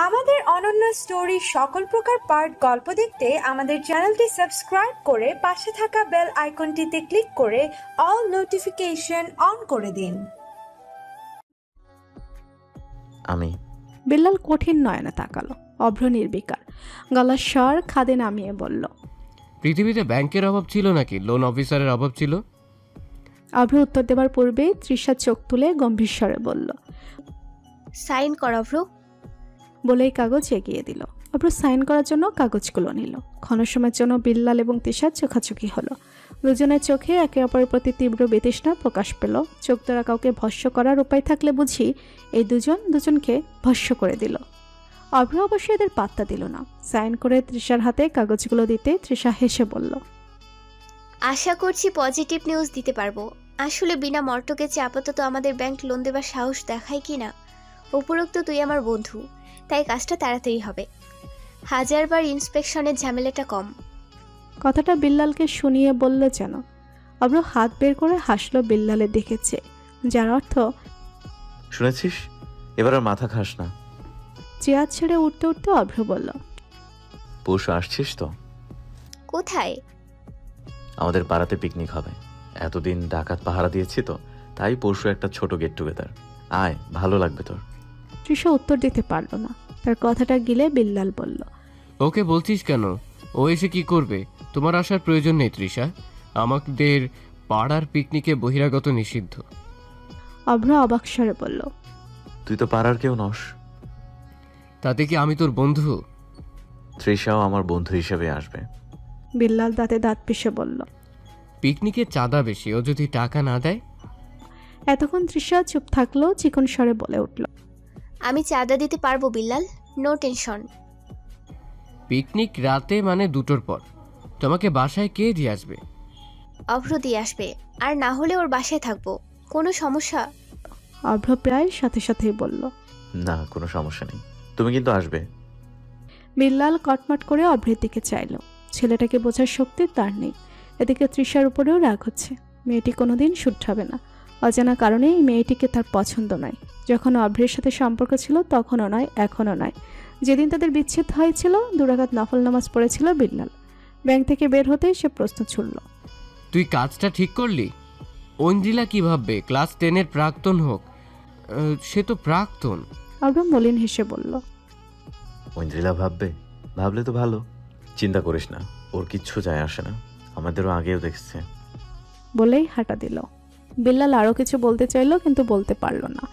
আমাদের অনন্য স্টোরি সকল প্রকার পার্ট গল্প দেখতে আমাদের চ্যানেলটি সাবস্ক্রাইব করে পাশে থাকা বেল আইকনটিতে ক্লিক করে অল নোটিফিকেশন অন করে দিন। আমি বিল্লাল কঠিন নয়নে তাকালো। অভ্র নির্বিকার, গলার স্বর খাদে নামিয়ে বলল, পৃথিবীতে ব্যাংকের অভাব ছিল নাকি লোন অফিসারের অভাব ছিল? অভ্র উত্তর দেবার পূর্বে তৃষা চোখ তুলে গম্ভীর স্বরে বলল, সাইন কর অভ্র। বলেই কাগজ এগিয়ে দিল। অভ্র সাইন করার জন্য কাগজগুলো নিল। ক্ষণ সময়ের জন্য বিল্লাল এবং তৃষার চোখাচোখি হলো। দুজনের চোখে একে অপরের প্রতি তীব্র বিতৃষ্ণা প্রকাশ পেল। চোখ দ্বারা কাউকে ভস্য করার উপায় থাকলে বুঝি এই দুজনকে ভস্য করে দিল। অভ্র অবশ্য এদের পাত্তা দিল না। সাইন করে তৃষার হাতে কাগজগুলো দিতে তৃষা হেসে বলল, আশা করছি পজিটিভ নিউজ দিতে পারবো। আসলে বিনা মর্টগেজে আপাতত আমাদের ব্যাংক লোন দেবার সাহস দেখায় কি না। উপরোক্ত তুই আমার বন্ধু, তাই কাজটা তাড়াতাড়ি হবে। 1000 বার ইন্সপেকশনের ঝামেলাটা কম। কথাটা বিল্লালকে শুনিয়ে বলল যেন। অভ্র হাত বের করে হাসলো বিল্লালের দেখেছে, যার অর্থ, শুনেছিস, এবার আর মাথা খাস না। চেয়ার ছেড়ে উঠতে উঠতে অভ্র বলল, পরশু আসছিস তো? কোথায়? আমাদের পাড়াতে পিকনিক হবে। এতদিন ডাকাত পাহারা দিয়েছি তো, তাই পরশু একটা ছোট গেট টুগেদার। আয়, ভালো লাগবে তোর। তৃষা উত্তর দিতে পারল না। তার কথাটা গিলে বিল্লাল বলল, ওকে বলছিস কেন? ও এসে কি করবে? তোমার আসার প্রয়োজন নেই তৃষা। আমাদের পাড়ার পিকনিকে বহিরাগত নিষিদ্ধ। অভ্র অবাক স্বরে বলল, তুই তো পাড়ার কেউ নস। তাতে কি আমি তোর বন্ধু? তৃষাও আমার বন্ধু হিসেবে আসবে। বিল্লাল দাঁতে দাঁত পিষে বলল। পিকনিকে চাঁদা বেশি, ও যদি টাকা না দেয়? এতক্ষণ তৃষা চুপ থাকলো, চিকন স্বরে বলে উঠল, আমি চাঁদা দিতে পারবো বিল্লাল, নো টেনশন। পিকনিক রাতে মানে 2টোর পর। তোমাকে বাসায় কে দিয়ে আসবে? অভ্র দিয়ে আসবে, আর না হলে ওর বাসায় থাকবো। কোনো সমস্যা? অভ্র প্রায় সাথে সাথেই বলল, না, কোনো সমস্যা নেই, তুমি কিন্তু আসবে। বিল্লাল কটমট করে অভ্রের দিকে চাইল। ছেলেটাকে বোঝার শক্তি তার নেই। এদিকে তৃষার উপরেও রাগ হচ্ছে। মেয়েটি কোনোদিন শুধরাবে না। অজানা কারণে এই মেয়েটিকে তার পছন্দ নয়। যখন অভ্রের সাথে সম্পর্ক ছিল তখনও নয়, এখনও নয়। যেদিন তাদের বিচ্ছেদ হয়েছিল 2 রাকাত নফল নামাজ পড়েছিল বিল্লাল। ব্যাংক থেকে বের হতেই সে প্রশ্ন ছুড়ল, তুই কাজটা ঠিক করলি? অঞ্জিলা কি ভাববে? ক্লাস 10-এর প্রাক্তন হোক, সে তো প্রাক্তন। অভ্র মলিন হেসে বলল, ঐন্দ্রিলা ভাববে? ভাবলে তো ভালো, চিন্তা করিস না, ওর কিচ্ছু যায় আসে না। আমাদেরও আগেও দেখছে। বলেই হাঁটা দিল। বিল্লাল আরও কিছু বলতে চাইল, কিন্তু বলতে পারল না।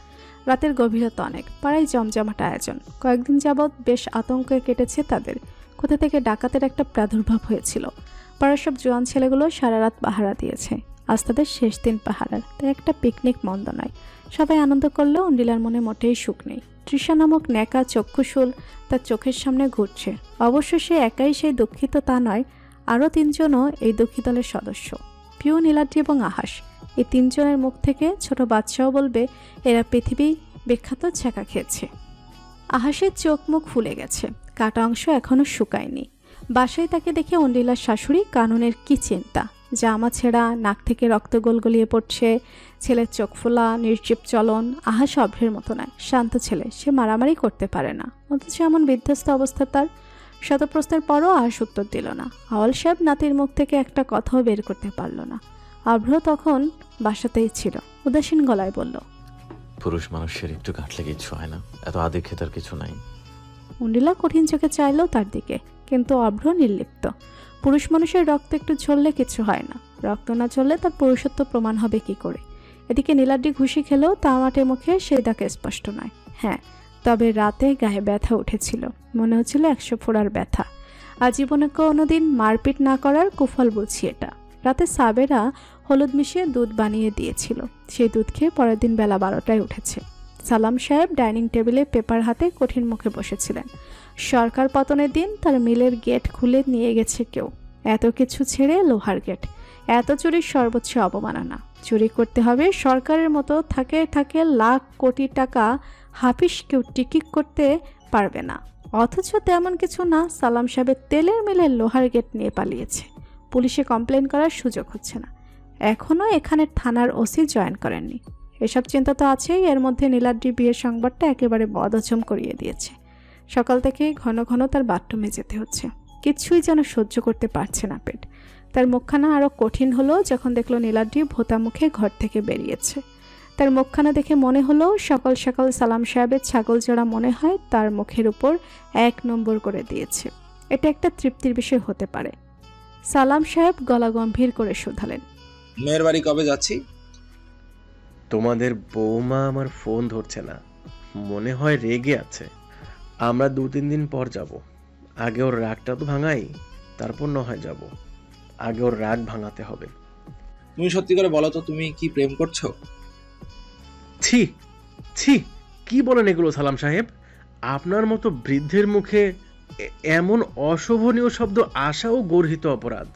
রাতের গভীরতা অনেক, পাড়ায় জমজমাট আয়োজন। কয়েকদিন যাবৎ বেশ আতঙ্কে কেটেছে তাদের। কোথা থেকে ডাকাতের একটা প্রাদুর্ভাব হয়েছিল। পাড়ার সব জোয়ান ছেলেগুলো সারা রাত পাহারা দিয়েছে। আজ তাদের শেষ দিন পাহারার, তাই একটা পিকনিক মন্দ নয়। সবাই আনন্দ করলেও অন্ডিলার মনে মোটেই সুখ নেই। তৃষা নামক ন্যাকা চক্ষুশূল তার চোখের সামনে ঘুরছে। অবশ্য সে একাই সেই দুঃখিত তা নয়, আরও 3 জনও এই দুঃখী দলের সদস্য, পিউ, নীলাদ্রি এবং আহাস। এই 3 জনের মুখ থেকে ছোট বাচ্চাও বলবে এরা পৃথিবী বিখ্যাত ছ্যাঁকা খেয়েছে। আহাসের চোখ মুখ ফুলে গেছে, কাটা অংশ এখনও শুকায়নি। বাসায় তাকে দেখে অন্ডিলার শাশুড়ি কাননের কি চিন্তা। জামা ছেঁড়া, নাক থেকে রক্ত গলগলিয়ে পড়ছে, ছেলের চোখ ফোলা, নির্জীব চলন। আহাস অভ্রের মতো নয়, শান্ত ছেলে, সে মারামারি করতে পারে না। অথচ এমন বিধ্বস্ত অবস্থা তার। শত প্রশ্নের পরও আহাস উত্তর দিল না। আওয়াল সাহেব নাতির মুখ থেকে একটা কথাও বের করতে পারল না। অভ্র তখন বাসাতেই ছিল, উদাসীন গলায় বলল, পুরুষ মানুষের একটু কাটলে কিছু হয় না, এত আদে খেতার কিছু নাই। অন্ডিলা কঠিন চোখে চাইল তার দিকে, কিন্তু অভ্র নির্লিপ্ত। পুরুষ মানুষের রক্ত একটু ঝরলে কিছু হয় না। রক্ত না ঝরলে তার পুরুষত্ব প্রমাণ হবে কি করে? এদিকে নীলাদ্রি ঘুষি খেলেও তা মাঠে মুখে সেই দাগে স্পষ্ট নয়। হ্যাঁ, তবে রাতে গায়ে ব্যথা উঠেছিল, মনে হচ্ছিল 100 ফোঁড়ার ব্যথা। আজীবনে কোনোদিন মারপিট না করার কুফল বলছি এটা। রাতে সাবেরা হলুদ মিশিয়ে দুধ বানিয়ে দিয়েছিল। সেই দুধ খেয়ে পরের দিন বেলা 12টায় উঠেছে। সালাম সাহেব ডাইনিং টেবিলে পেপার হাতে কঠিন মুখে বসেছিলেন। সরকার পতনের দিন তার মিলের গেট খুলে নিয়ে গেছে কেউ। এত কিছু ছেড়ে লোহার গেট, এত চুরির সর্বোচ্চ অবমাননা। চুরি করতে হবে সরকারের মতো, থাকে থাকে লাখ কোটি টাকা, হাফিস কেউ টিকিট করতে পারবে না। অথচ তেমন কিছু না, সালাম সাহেবের তেলের মিলের লোহার গেট নিয়ে পালিয়েছে। পুলিশে কমপ্লেন করার সুযোগ হচ্ছে না। এখনও এখানে থানার ওসি জয়েন করেননি। এসব চিন্তা তো আছেই, এর মধ্যে নীলাদ্রি বিয়ের সংবাদটা একেবারে বদহজম করিয়ে দিয়েছে। সকাল থেকেই ঘন ঘন তার বাথরুমে যেতে হচ্ছে। কিছুই যেন সহ্য করতে পারছে না পেট। তার মুখখানা আরও কঠিন হলো যখন দেখলো নীলাদ্রি ভোতা মুখে ঘর থেকে বেরিয়েছে। তার মুখখানা দেখে মনে হলো সকাল সকাল সালাম সাহেবের ছাগল জোড়া মনে হয় তার মুখের উপর 1 নম্বর করে দিয়েছে। এটা একটা তৃপ্তির বিষয় হতে পারে। সালাম সাহেব গলা গম্ভীর করে শুধালেন, মেয়ের বাড়ি কবে যাচ্ছি? তোমাদের বৌমা আমার ফোন ধরছে না, মনে হয় রেগে আছে। আমরা 2-3 দিন পর যাব। আগে ওর রাগটা তো ভাঙাই, তারপর না হয় যাব। আগে ওর রাগ ভাঙাতে হবে। তুমি সত্যি করে বলো তো, তুমি কি প্রেম করছো? ছি ছি, কি বলেন এগুলো সালাম সাহেব? আপনার মতো বৃদ্ধের মুখে এমন অশোভনীয় শব্দ আসাও গর্হিত অপরাধ।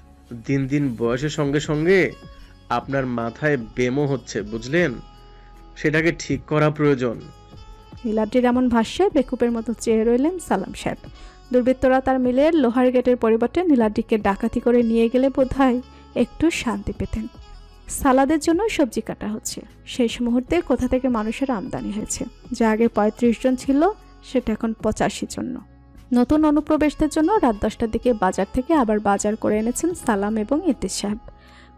দিন দিন বয়সের সঙ্গে সঙ্গে আপনার মাথায় বেমো হচ্ছে, বুঝলেন? সেটাকে ঠিক করা প্রয়োজন। নীলাদ্রির এমন ভাষ্যে বেকুপের মতো চেয়ে রইলেন সালাম সাহেব। দুর্বৃত্তরা তার মিলের লোহার গেটের পরিবর্তে নীলাদ্রিকে ডাকাতি করে নিয়ে গেলে বোধহয় একটু শান্তি পেতেন। সালাদের জন্য সবজি কাটা হচ্ছে। শেষ মুহূর্তে কোথা থেকে মানুষের আমদানি হয়েছে। যা আগে 35 জন ছিল সেটা এখন 85 জন্য। নতুন অনুপ্রবেশদের জন্য রাত 10টার দিকে বাজার থেকে আবার বাজার করে এনেছেন সালাম এবং ইদ্রিস সাহেব।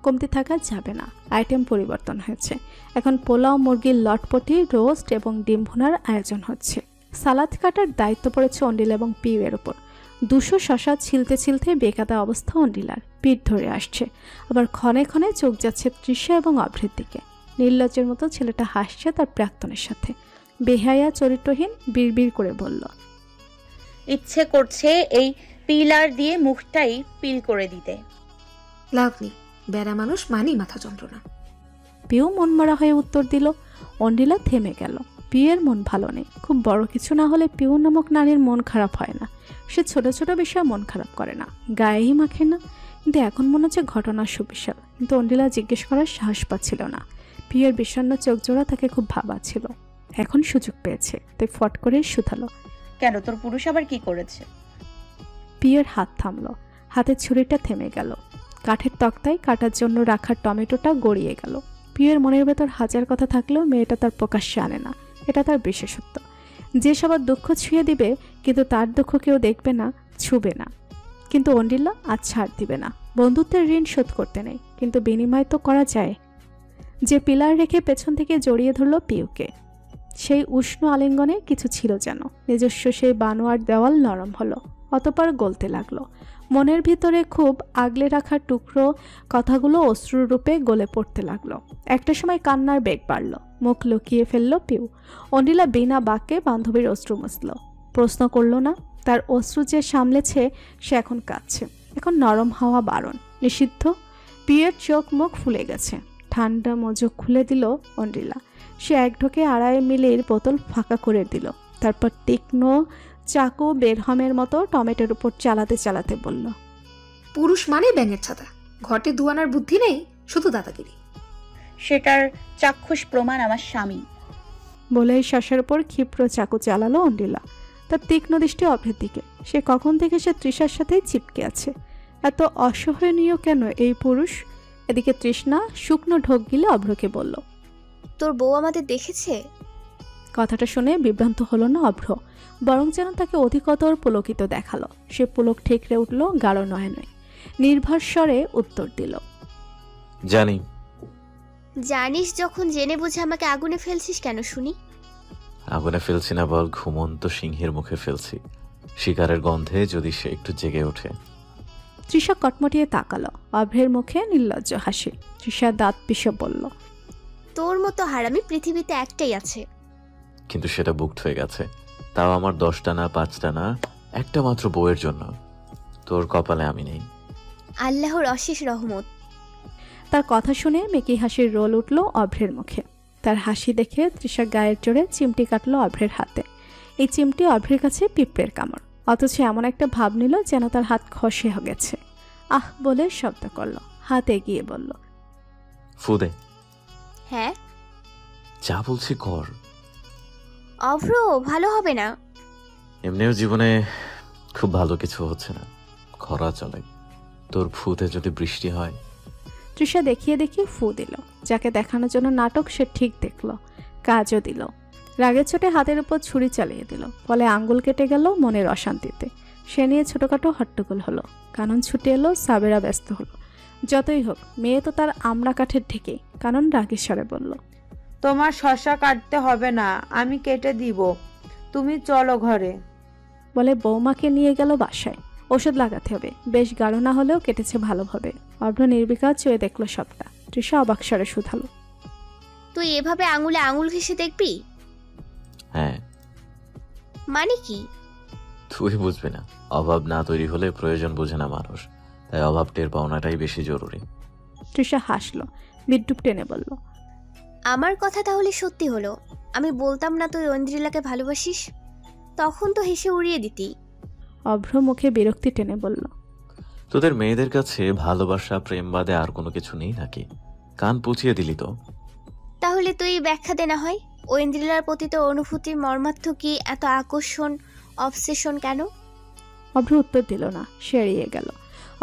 কমতি থাকা যাবে না, আইটেম পরিবর্তন হয়েছে। এখন পোলাও, মুরগির লটপটি, রোস্ট এবং ডিম ভুনার আয়োজন হচ্ছে। সালাদ কাটার দায়িত্ব পড়েছে অন্ডিল এবং পিউয়ের ওপর। 200 শশা ছিলতে ছিলতে বেকাদা অবস্থা অন্ডিলার, পিঠ ধরে আসছে। আবার ক্ষণে ক্ষণে চোখ যাচ্ছে তৃষা এবং অভ্রের দিকে। নির্লজ্জের মতো ছেলেটা হাসছে তার প্রাক্তনের সাথে। বেহায়া চরিত্রহীন বিড়বিড় করে বলল, ইচ্ছে করছে এই পিলার দিয়ে মুখটাই পিল করে দিতে। লাভলি, বেড়া মানুষ মানি মাথা যন্ত্রণা। পিউ মনমরা হয়ে উত্তর দিল। অন্ডিলা থেমে গেল। পিউয়ের মন ভালো নেই। খুব বড় কিছু না হলে পিউ নামক নারীর মন খারাপ হয় না। সে ছোট ছোট বিষয়ে মন খারাপ করে না, গায়েই মাখে না। কিন্তু এখন মনে হচ্ছে ঘটনা সুবিশাল। কিন্তু অন্ডিলা জিজ্ঞেস করার সাহস পাচ্ছিল না। পিউয়ের বিষণ্ণ চোখ জোড়া তাকে খুব ভাবাচ্ছিল। এখন সুযোগ পেয়েছে, তাই ফট করে শুধালো, কেন, তোর পুরুষ আবার কি করেছে? পিউয়ের হাত থামল। হাতের ছুরিটা থেমে গেল। কাঠের তক্তায় কাটার জন্য রাখা টমেটোটা গড়িয়ে গেল। পিউয়ের মনের ভেতর হাজার কথা থাকলেও মেয়েটা তার প্রকাশ্যে আনে না। এটা তার বিশেষত্ব। যে সবার দুঃখ ছুঁয়ে দিবে, কিন্তু তার দুঃখ কেউ দেখবে না, ছুবে না। কিন্তু অন্ডিলা আজ ছাড় দিবে না। বন্ধুত্বের ঋণ শোধ করতে নেই, কিন্তু বিনিময় তো করা যায়। যে পিলার রেখে পেছন থেকে জড়িয়ে ধরল পিউকে। সেই উষ্ণ আলিঙ্গনে কিছু ছিল যেন। নিজস্ব সেই বানোয়ার দেওয়াল নরম হলো, অতঃপর গলতে লাগলো। মনের ভিতরে খুব আগলে রাখা টুকরো কথাগুলো অশ্রুর রূপে গলে পড়তে লাগলো। একটা সময় কান্নার বেগ বাড়ল। মুখ লুকিয়ে ফেলল পিউ। অন্ডিলা বিনা বাক্যে বান্ধবীর অশ্রু মুছল। প্রশ্ন করল না। তার অশ্রু যে সামলেছে সে এখন কাঁদছে। এখন নরম হওয়া বারণ, নিষিদ্ধ। পিউয়ের চোখ মুখ ফুলে গেছে। ঠান্ডা মজক খুলে দিল অন্ডিলা। সে এক ঢোকে 2.5 মিলির বোতল ফাঁকা করে দিল। তারপর তীক্ষ্ণ চাকু বেরহমের মতো টমেটোর উপর চালাতে চালাতে বলল, পুরুষ মানে ব্যাঙের ছাতা। ঘটে দুয়ানার বুদ্ধি নেই, শুধু দাদাগিরি। সেটার চাক্ষুষ প্রমাণ আমার স্বামী। বলেই শ্বাসের উপর ক্ষিপ্র চাকু চালালো অন্ডিলা। তার তীক্ষ্ণ দৃষ্টি অভ্রের দিকে। সে কখন থেকে সে তৃষার সাথেই চিপকে আছে। এত অসহনীয় কেন এই পুরুষ? এদিকে তৃষ্ণা শুকনো ঢোক গিলে অভ্রকে বলল, তোর বউ আমাদের দেখেছে? কথাটা শুনে বিভ্রান্ত হলো না অভ্র, বরং যেন তাকে অধিকতর পুলকিত দেখালো। সে পুলক ঠেকরে উঠল গাঢ় নয়নে। নির্ভর স্বরে উত্তর দিল, জানি। জানিস যখন, জেনে বুঝে আমাকে আগুনে ফেলছিস কেন শুনি? আগুনে ফেলছি না বল, ঘুমন্ত সিংহের মুখে ফেলছি। শিকারের গন্ধে যদি সে একটু জেগে ওঠে। তৃষা কটমটিয়ে তাকালো। অভ্রের মুখে নির্লজ্জ হাসি। তৃষা দাঁত পিষে বলল, তোর মতো হারামি পৃথিবীতে একটাই আছে। কিন্তু সেটা বুকড হয়ে গেছে। তাও আমার 10টা না 5টা না, একটা মাত্র বউয়ের জন্য। তোর কপালে আমি নেই। আল্লাহর অশেষ রহমত। তার কথা শুনে মেকি হাসির রোল উঠল অভ্রের মুখে। তার হাসি দেখে তৃষা গায়ের জোরে চিমটি কাটলো অভ্রের হাতে। এই চিমটি অভ্রের কাছে পিঁপড়ের কামড়, অথচ এমন একটা ভাব নিল যেন তার হাত খসে গেছে। আহ বলে শব্দ করল। হাত এগিয়ে বলল, ফুদে। হ্যাঁ, যা বলছি কর। অভ্র, ভালো হবে না। এমনিও জীবনে খুব ভালো কিছু হচ্ছে না। খরা চলে। তোর ফুতে যদি বৃষ্টি হয়। তৃষা দেখিয়ে দেখিয়ে ফু দিল। যাকে দেখানোর জন্য নাটক সে ঠিক দেখলো, কাজও দিল। রাগের চোটে হাতের উপর ছুরি চালিয়ে দিল, ফলে আঙ্গুল কেটে গেল মনের অশান্তিতে। সে নিয়ে ছোটখাটো হট্টগোল হলো। কানন ছুটে এলো, সাবেরা ব্যস্ত হলো। যতই হোক, মেয়ে তো তার আমড়া কাঠের ঢেকে। কানন রাগেশ্বরে বলল, তোমার শসা কাটতে হবে না, আমি কেটে দিব, তুমি চলো ঘরে। বলে বৌমাকে নিয়ে গেল বাসায়। ওষুধ লাগাতে হবে, বেশ গাঢ় না হলেও কেটেছে ভালোভাবে। অভ্র নির্বিকার চয়ে দেখলো সবটা। তৃষা অবাক স্বরে শুধালো, তুই এভাবে আঙুলে আঙুল ঘেঁষে দেখবি? হ্যাঁ। মানে কি? তুই বুঝবি না। অভাব না তৈরি হলে প্রয়োজন বোঝে না মানুষ, তাই অভাব টের পাওনাটাই বেশি জরুরি। তৃষা হাসলো, বিদ্যুৎ টেনে বলল, আমার কথা তাহলে সত্যি হলো? আমি বলতাম না তুই ঐন্দ্রিলাকে ভালোবাসিস, তখন তো হেসে উড়িয়ে দিতি। অভ্র মুখে বিরক্তি টেনে বলল, তোদের মেয়েদের কাছে ভালোবাসা প্রেম বাদে আর কোনো কিছু নেই নাকি? কান পুচিয়ে দিলি তো। তাহলে তুই ব্যাখ্যা দে না হয়, ঐন্দ্রিলার প্রতি তোর অনুভূতির মর্মার্থ কি? এত আকর্ষণ, অবসেশন কেন? অভ্র উত্তর দিল না, সে এড়িয়ে গেল।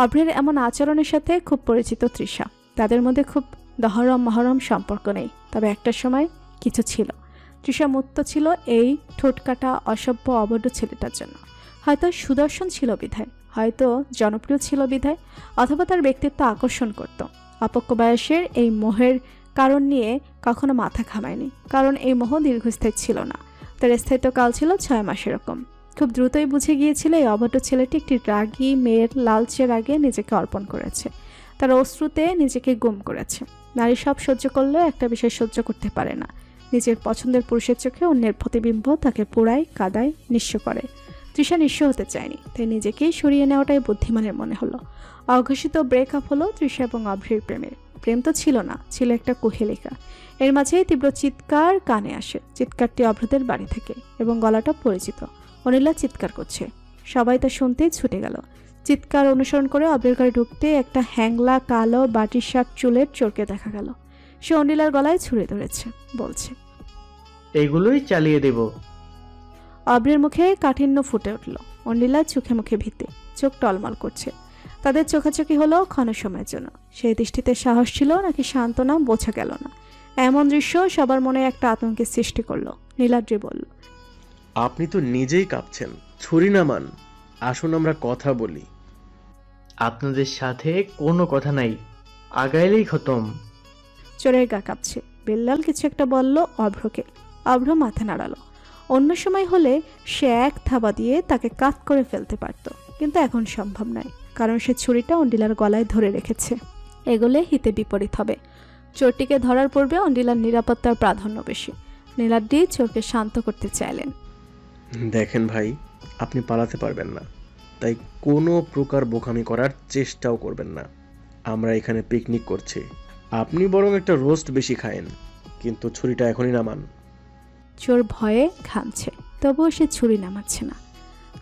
অভ্রের এমন আচরণের সাথে খুব পরিচিত তৃষা। তাদের মধ্যে খুব দহরম মহরম সম্পর্ক নেই, তবে একটা সময় কিছু ছিল। তৃষা মুক্ত ছিল এই ঠোঁটকাটা অসভ্য অবৈধ ছেলেটার জন্য। হয়তো সুদর্শন ছিল বিধায়, হয়তো জনপ্রিয় ছিল বিধায়, অথবা তার ব্যক্তিত্ব আকর্ষণ করত। অপক্ষ বয়সের এই মোহের কারণ নিয়ে কখনো মাথা ঘামায়নি, কারণ এই মোহ দীর্ঘস্থায়ী ছিল না। তার স্থায়িত্বকাল ছিল 6 মাস এরকম। খুব দ্রুতই বুঝে গিয়েছিল এই অবৈধ ছেলেটি একটি রাগী মেয়ের লালচের আগে নিজেকে অর্পণ করেছে। তার অশ্রুতে নিজেকে গুম করেছে। নারী সব সহ্য করলেও একটা বিষয় সহ্য করতে পারে না, নিজের পছন্দের পুরুষের চোখে অন্যের প্রতিবিম্ব তাকে পোড়ায়, কাদায়, নিঃস্ব করে। তৃষা নিঃস্ব হতে চায়নি, তাই নিজেকেই সরিয়ে নেওয়াটাই বুদ্ধিমানের মনে হলো। অঘোষিত ব্রেকআপ হলো তৃষা এবং অভ্রের প্রেমের। প্রেম তো ছিল না, ছিল একটা কুহেলিকা। এর মাঝেই তীব্র চিৎকার কানে আসে। চিৎকারটি অভ্রদের বাড়ি থেকে, এবং গলাটা পরিচিত। অনিলা চিৎকার করছে। সবাই তা শুনতেই ছুটে গেল। চিৎকার অনুসরণ করে অভ্রের ঘরে ঢুকতে একটা হ্যাংলা কালো বাটি শার্ট চুলের চোরকে দেখা গেল। সে অনিলার গলায় ছুঁড়ে ধরেছে, বলছে, এগুলোই চালিয়ে দেব। অভ্রের মুখে কাঠিন্য ফুটে উঠল। অনিলা চোখে মুখে ভীতে, চোখ টলমল করছে। তাদের চোখাচোখি হলো ক্ষণ সময়ের জন্য। সেই দৃষ্টিতে সাহস ছিল নাকি সান্ত্বনা বোঝা গেল না। এমন দৃশ্য সবার মনে একটা আতঙ্কের সৃষ্টি করলো। নীলাদ্রি বলল, আপনি তো নিজেই কাঁপছেন, ছুরি নামান, আসুন আমরা কথা বলি। আপনাদের সাথে কোনো কথা নাই, আগাইলেই খতম। চোরের গা কাঁপছে। বিল্লাল কিছু একটা বলল অভ্রকে। অভ্র মাথা নাড়ালো। অন্য সময় হলে সে এক থাবা দিয়ে তাকে কাত করে ফেলতে পারত, কিন্তু এখন সম্ভব নয়, কারণ সে ছুরিটা অন্ডিলার গলায় ধরে রেখেছে। এগোলে হিতে বিপরীত হবে। চোরটিকে ধরার পূর্বে অন্ডিলার নিরাপত্তার প্রাধান্য বেশি। নীলাদ্রি চোরকে শান্ত করতে চাইলেন। দেখেন ভাই, আপনি পালাতে পারবেন না, তাই কোনো প্রকার বোকামি করার চেষ্টাও করবেন না। আমরা এখানে পিকনিক করছি, আপনি বরং একটা রোস্ট বেশি খায়েন, কিন্তু ছুরিটা এখনই নামান। চোর ভয়ে ঘামছে, তবুও সে ছুরি নামাচ্ছে না।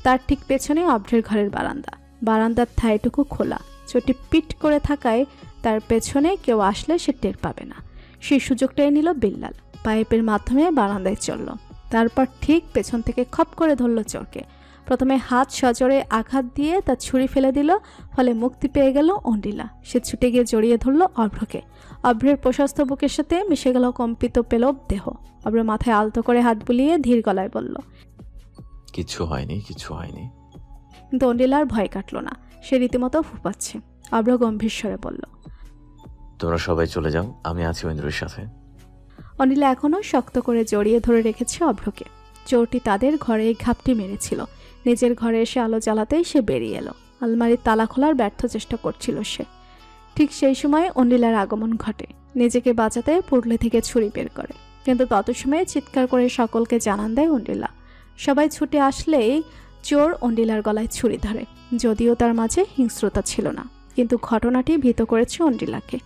তার ঠিক পেছনে অভ্রের ঘরের বারান্দা। বারান্দার ঠাইটুকু খোলা। চোরটি পিট করে থাকায় তার পেছনে কেউ আসলে সে টের পাবে না। সেই সুযোগটাই নিল বিল্লাল। পাইপের মাধ্যমে বারান্দায় চলল। তারপর ঠিক পেছন থেকে খপ করে ধরল চোরকে। প্রথমে হাত সজোরে আঘাত দিয়ে তার ছুরি ফেলে দিল, ফলে মুক্তি পেয়ে গেল অন্ডিলা। সে ছুটে গিয়ে জড়িয়ে ধরল অভ্রকে। অভ্রের প্রশস্ত বুকের সাথে মিশে গেল কম্পিত পেলব দেহ। অভ্র মাথায় আলতো করে হাত বুলিয়ে ধীর গলায় বলল, কিছু হয়নি, কিছু হয়নি। কিন্তু অন্ডিলার ভয় কাটল না। সে রীতিমতো ফুপাচ্ছে। অভ্র গম্ভীর স্বরে বলল, তোমরা সবাই চলে যাও, আমি আছি ঐন্দ্রের সাথে। অনিলা এখনো শক্ত করে জড়িয়ে ধরে রেখেছে অভ্রকে। চোরটি তাদের ঘরে ঘাপটি মেরেছিল। নিজের ঘরে এসে আলো জ্বালাতেই সে বেরিয়ে এলো। আলমারির তালা খোলার ব্যর্থ চেষ্টা করছিল সে। ঠিক সেই সময় অনিলার আগমন ঘটে। নিজেকে বাঁচাতে পুটলি থেকে ছুরি বের করে, কিন্তু তত সময়ে চিৎকার করে সকলকে জানান দেয় অনিলা। সবাই ছুটে আসলেই চোর অনিলার গলায় ছুরি ধরে। যদিও তার মাঝে হিংস্রতা ছিল না, কিন্তু ঘটনাটি ভীত করেছে অনিলাকে।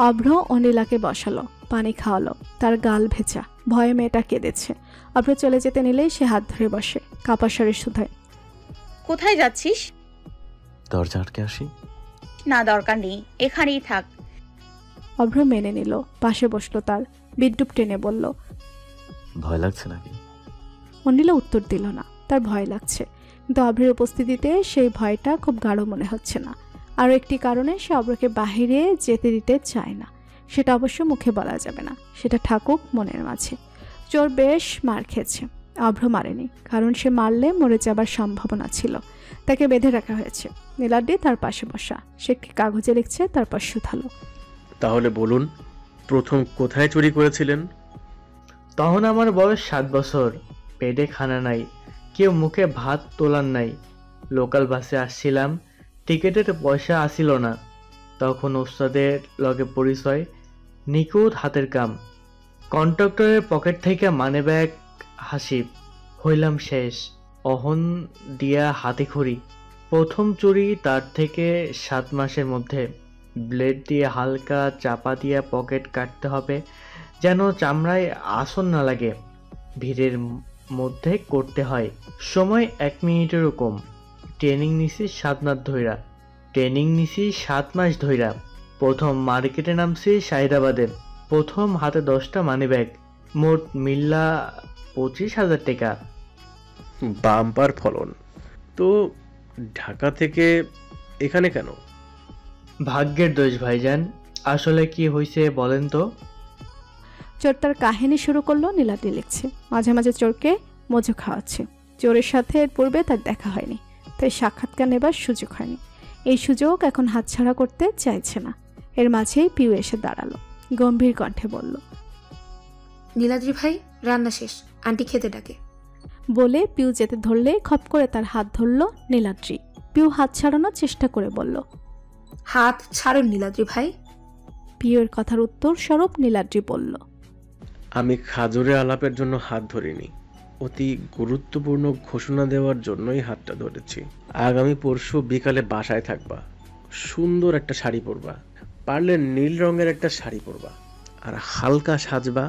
অভ্র অনিলাকে বসালো, পানি খাওয়ালো। তার গাল ভেজা, ভয়ে মেয়েটা কেঁদেছে। অভ্র চলে যেতে নিলেই সে হাত ধরে বসে, কাপাস্বরে শুধায়, কোথায় যাচ্ছিস? দরজা আটকে আসি। না, দরকার নেই, এখানেই থাক। অভ্র মেনে নিল, পাশে বসলো তার। বিদ্যুৎ টেনে বলল, ভয় লাগছে নাকি? অনিলা উত্তর দিল না। তার ভয় লাগছে, কিন্তু অভ্রের উপস্থিতিতে সেই ভয়টা খুব গাঢ় মনে হচ্ছে না। আরও একটি কারণে সে অভ্রকে বাহিরে যেতে দিতে চায় না। সেটা অবশ্য মুখে বলা যাবে না, সেটা থাকুক মনের মাঝে। চোর বেশ মার খেয়েছে, অভ্র মারেনি, কারণ সে মারলে মরে যাবার সম্ভাবনা ছিল। তাকে বেঁধে রাখা হয়েছে। নীলাদ্রি তার পাশে বসা, সে একটি কাগজে লিখছে, তারপর শুধালো, তাহলে বলুন, প্রথম কোথায় চুরি করেছিলেন? তখন আমার বয়স 7 বছর, পেটে খানা নাই, কেউ মুখে ভাত তোলার নাই। লোকাল বাসে আসছিলাম, টিকেটের পয়সা আসিল না। তখন ওস্তাদের লগে পরিচয়, নিখুঁত হাতের কাম। কন্ট্রাক্টরের পকেট থেকে মানি ব্যাগ হাসিব, হইলাম শেষ। অহন দিয়া হাতে খড়ি। প্রথম চুরি তার থেকে 7 মাসের মধ্যে। ব্লেড দিয়ে হালকা চাপা দিয়ে পকেট কাটতে হবে, যেন চামড়ায় আসন না লাগে। ভিড়ের মধ্যে করতে হয়, সময় 1 মিনিটেরও কম। ট্রেনিং নিছি 7 মাস ধইরা। 7 মাস ধইরা। প্রথম মার্কেটে নামছি সাহিদাবাদে। প্রথম হাতে 10টা মানি ব্যাগ, মোট মিল্লা 25,000 টাকা। বাম্পার ফলন তো। ঢাকা থেকে এখানে কেন? ভাগ্যের দোষ ভাইজান। আসলে কি হয়েছে বলেন তো? চোর তার কাহিনী শুরু করলো। নীলাদ্রি লিখছে, মাঝে মাঝে চোরকে মজু খাওয়াচ্ছে। চোরের সাথে এর পূর্বে তার দেখা হয়নি, তাই সাক্ষাৎকার নেবার সুযোগ হয়নি। এই সুযোগ এখন হাতছাড়া করতে চাইছে না। এর মাঝেই পিউ এসে দাঁড়ালো, গম্ভীর কণ্ঠে বলল, নীলাদ্রি ভাই, রান্না শেষ, আন্টি খেতে ডাকে। বলে পিউ যেতে ধরলে খপ করে তার হাত ধরল নীলাদ্রি। পিউ হাত ছাড়ানোর চেষ্টা করে বলল, হাত ছাড়ুন নীলাদ্রি ভাই। পিউয়ের কথার উত্তর স্বরূপ নীলাদ্রি বলল, আমি খাজুরে আলাপের জন্য হাত ধরিনি, অতি গুরুত্বপূর্ণ ঘোষণা দেওয়ার জন্যই হাতটা ধরেছি। আগামী পরশু বিকালে বাসায় থাকবা, সুন্দর একটা শাড়ি পরবা, পারলে নীল রঙের একটা শাড়ি পরবা, আর হালকা সাজবা।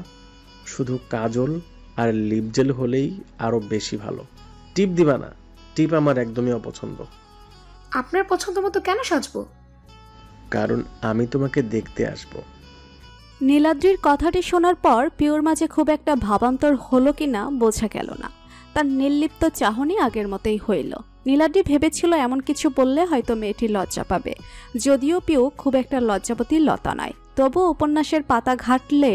শুধু কাজল আর লিপ জেল হলেই আরো বেশি ভালো। টিপ দিবা না, টিপ আমার একদমই অপছন্দ। আপনার পছন্দ মতো কেন সাজবো? কারণ আমি তোমাকে দেখতে আসবো। নীলাদ্রির কথাটি শোনার পর পিউর মাঝে খুব একটা ভাবান্তর হলো কিনা বোঝা গেল না। তার নির্লিপ্ত চাহনি আগের মতোই হইল। নীলাদ্রি ভেবেছিল এমন কিছু বললে হয়তো মেয়েটি লজ্জা পাবে, যদিও পিউ খুব একটা লজ্জাপতি লতা নয়। তবু উপন্যাসের পাতা ঘাটলে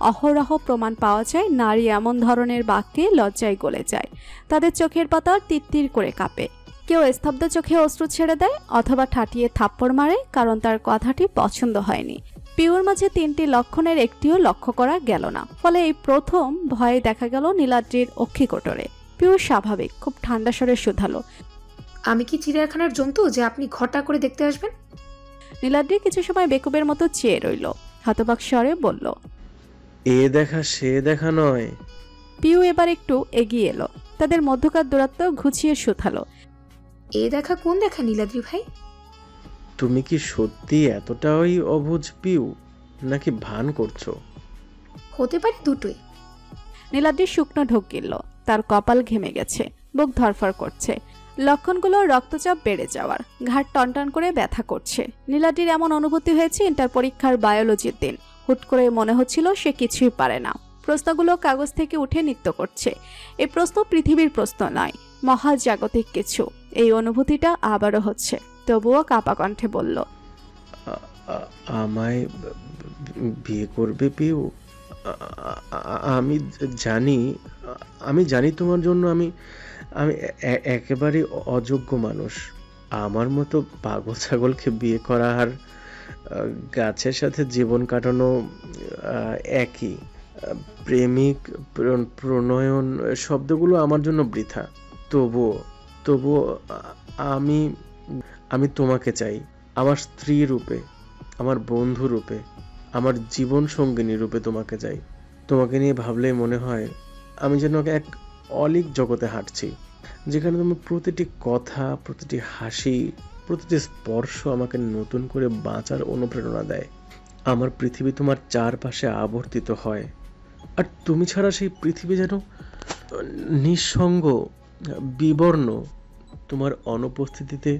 অহরহ প্রমাণ পাওয়া যায় নারী এমন ধরনের বাক্যে লজ্জায় গলে যায়, তাদের চোখের পাতা তিত্তির করে কাঁপে। কেউ স্তব্ধ চোখে অশ্রু ছেড়ে দেয়, অথবা ঠাটিয়ে থাপ্পড় মারে, কারণ তার কথাটি পছন্দ হয়নি। পিউর মাঝে 3টি লক্ষণের একটিও লক্ষ্য করা গেল না। ফলে এই প্রথম ভয়ে দেখা গেল নীলাদ্রির অক্ষিকোটরে। পিউ স্বাভাবিক, খুব ঠান্ডা স্বরে শুধালো, আমি কি চিড়িয়াখানার জন্তু যে আপনি ঘটা করে দেখতে আসবেন? নীলাদ্রি কিছু সময় বেকুবের মতো চেয়ে রইল, হতবাক স্বরে বলল, এ দেখা সে দেখা নয়। পিউ এবার একটু এগিয়ে এলো, তাদের মধ্যকার দূরত্ব ঘুচিয়ে শুধালো, এ দেখা কোন দেখা নীলাদ্রি ভাই? তুমি কি সত্যি এতটাই অবুঝ পিউ, নাকি ভান করছো? হতে পারে দুটোই। নীলাদ্রি শুকনো ঢোক গিলল, তার কপাল ঘেমে গেছে, বুক ধরফর করছে। লক্ষণগুলো রক্তচাপ বেড়ে যাওয়ার, ঘাট টনটন করে ব্যথা করছে। নীলাদ্রির এমন অনুভূতি হয়েছে ইন্টার পরীক্ষার বায়োলজির দিন। হুট করে মনে হচ্ছিল সে কিছুই পারে না। প্রশ্নগুলো কাগজ থেকে উঠে নৃত্য করছে। এই প্রশ্ন পৃথিবীর প্রশ্ন নয়, মহাজাগতিক কিছু। এই অনুভূতিটা আবারও হচ্ছে। তবুও কাঁপা কণ্ঠে বলল, আমায় বিয়ে করবে পিউ? আমি জানি তোমার জন্য আমি একেবারে অযোগ্য মানুষ। আমার মতো পাগল ছাগলকে বিয়ে করা আর গাছের সাথে জীবন কাটানো একই। প্রেমিক, প্রণয়ন শব্দগুলো আমার জন্য বৃথা। তবুও আমি তোমাকে চাই, আমার স্ত্রী রূপে, আমার বন্ধু রূপে, আমার জীবন সঙ্গিনী রূপে তোমাকে চাই। তোমাকে নিয়ে ভাবলেই মনে হয় আমি যেন এক অলিক জগতে হাঁটছি, যেখানে তোমার প্রতিটি কথা, প্রতিটি হাসি, প্রতিটি স্পর্শ আমাকে নতুন করে বাঁচার অনুপ্রেরণা দেয়। আমার পৃথিবী তোমার চারপাশে আবর্তিত হয়, আর তুমি ছাড়া সেই পৃথিবী যেন নিঃসঙ্গ, বিবর্ণ। তোমার অনুপস্থিতিতে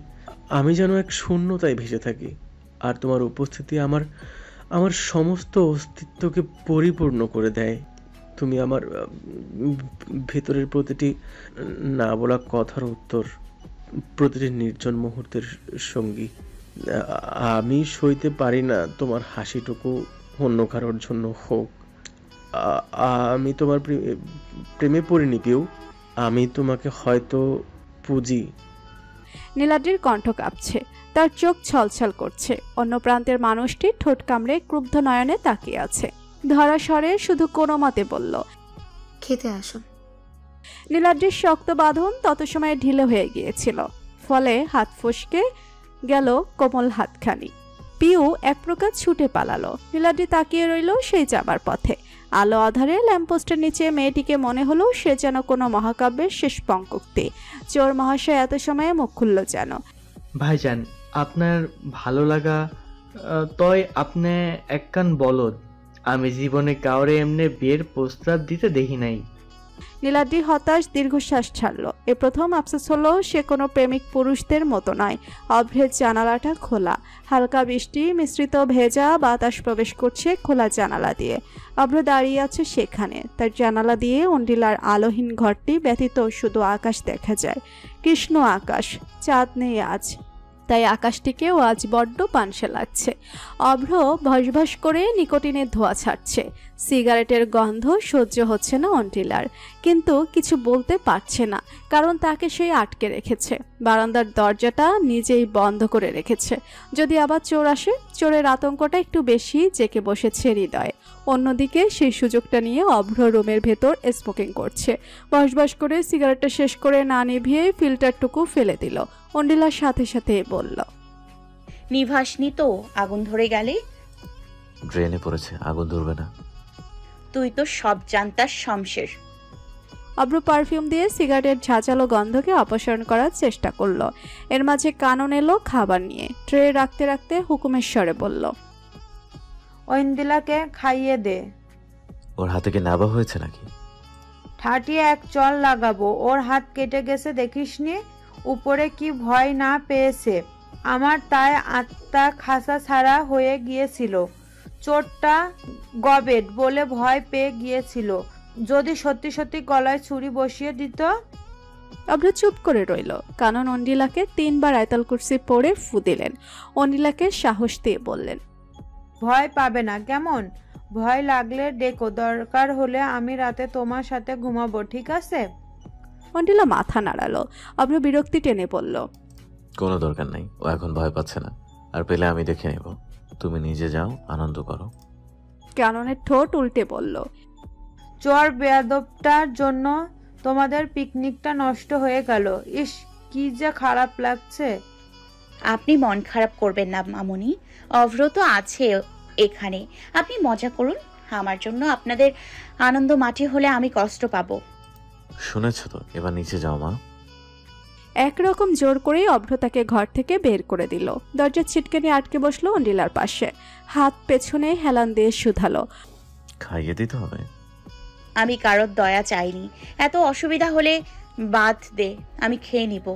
আমি যেন এক শূন্যতায় ভেসে থাকি, আর তোমার উপস্থিতি আমার সমস্ত অস্তিত্বকে পরিপূর্ণ করে দেয়। তুমি আমার ভেতরের প্রতিটি না বলা কথার উত্তর, প্রতিটি নির্জন মুহূর্তের সঙ্গী। আমি সইতে পারি না তোমার হাসিটুকু অন্য কারোর জন্য হোক। আমি তোমার প্রেমে পড়িনি পিউ, আমি তোমাকে হয়তো পুজি। নীলাদ্রির কণ্ঠ কাঁপছে, তার চোখ ছলছল করছে। অন্য প্রান্তের মানুষটি ঠোঁট কামড়ে ক্রুব্ধ নয়নে তাকিয়ে আছে। ধরা স্বরে শুধু কোনো মতে বলল, খেতে আসুন। নীলাদ্রির শক্ত বাঁধন তত সময়ে ঢিলে হয়ে গিয়েছিল, ফলে হাত ফসকে গেল কোমল হাতখানি। পিউ এক প্রকার ছুটে পালালো। নীলাদ্রি তাকিয়ে রইল সেই যাবার পথে। আলো আধারে ল্যাম্পপোস্টের নিচে মেয়েটিকে মনে হলো সে যেন কোনো মহাকাব্যের শেষ পঙ্ক্তি। চোর মহাশয় এত সময়ে মুখ খুলল যেন। ভাইজান, আপনার ভালো লাগা তয় আপনি একখান বলদ। আমি জীবনে কাউরে এমনি বিয়ের প্রস্তাব দিতে দেখি নাই। নীলাদ্রি হতাশ দীর্ঘশ্বাস ছাড়ল। এ প্রথম আফসোস হলো সে কোনো প্রেমিক পুরুষদের মতো নয়। অভ্রের জানালাটা খোলা, হালকা বৃষ্টি মিশ্রিত ভেজা বাতাস প্রবেশ করছে খোলা জানালা দিয়ে। অভ্র দাঁড়িয়ে আছে সেখানে। তার জানালা দিয়ে অন্ডিলার আলোহীন ঘরটি ব্যতীত শুধু আকাশ দেখা যায়, কৃষ্ণ আকাশ। চাঁদ নেই আজ, তাই আকাশটিকেও আজ বড্ড পানসে লাগছে। অভ্র ভসভস করে নিকোটিনের ধোঁয়া ছাড়ছে। সিগারেটের গন্ধ সহ্য হচ্ছে না অন্টিলার, কিন্তু কিছু বলতে পারছে না, কারণ তাকে সেই আটকে রেখেছে। বারান্দার দরজাটা নিজেই বন্ধ করে রেখেছে। যদি আবার চোর আসে, চোরের আতঙ্কটা একটু বেশি জেঁকে বসেছে হৃদয়ে। অন্যদিকে সেই সুযোগটা নিয়ে অভ্র রুমের ভেতর স্মোকিং করছে। বসবস করে সিগারেটটা শেষ করে না নিভিয়ে ফিল্টারটুকু ফেলে দিল। অন্ডিলার সাথে সাথে বলল, নিভাসনি তো, আগুন ধরে গেলে? ড্রেনে পড়েছে, আগুন ধরবে না। তুই তো সব জানতাস শমশের। অভ্র পারফিউম দিয়ে সিগারেটের ঝাঁঝালো গন্ধকে অপসারণ করার চেষ্টা করলো। এর মাঝে কানন এলো খাবার নিয়ে। ট্রে রাখতে রাখতে হুকুমের স্বরে বলল, ঐন্দিলাকে খাইয়ে দে। ওর হাতে কি নাবা হয়েছে নাকি? ঠাটিয়ে এক চল লাগাবো। ওর হাত কেটে গেছে দেখিসনি? উপরে কি ভয় না পেয়েছে আমার, তাই আত্মা খাসা ছাড়া হয়ে গিয়েছিল। চোরটা গবেট বলে ভয় পেয়ে গিয়েছিল। যদি সত্যি সত্যি গলায় ছুরি বসিয়ে দিত। অভ্র চুপ করে রইল। কানন অন্ডিলাকে 3 বার আয়তাল কুরসি পড়ে ফু দিলেন। অন্ডিলাকে সাহস দিয়ে বললেন, ভয় পাবে না কেমন? ভয় লাগলে ডেকো, দরকার হলে আমি রাতে তোমার সাথে ঘুমাবো, ঠিক আছে? অন্ডিলা মাথা নাড়ালো। অভ্র বিরক্তি টেনে বলল, কোনো দরকার নাই, ও এখন ভয় পাচ্ছে না। আর পেলে আমি দেখে নেব। তুমি নিজে যাও, আনন্দ করো। কাননের ঠোঁট উল্টে বলল, চোর বেয়াদবটার জন্য তোমাদের পিকনিকটা নষ্ট হয়ে গেল। ইস, কি যে খারাপ লাগছে। আপনি মন খারাপ করবেন না মামুনি, অভ্র তো আছে এখানে। আপনি মজা করুন। আমার জন্য আপনাদের আনন্দ মাটি হলে আমি কষ্ট পাবো। শুনেছ তো, এবার নিচে যাও মা। একরকম জোর করেই অভ্র তাকে ঘর থেকে বের করে দিল। দরজার ছিটকানি আটকে বসলো অন্ডিলার পাশে। হাত পেছনে হেলান দিয়ে শুধালো, খাইয়ে দিতে হবে? আমি কারোর দয়া চাইনি। এত অসুবিধা হলে বাদ দে, আমি খেয়ে নিব।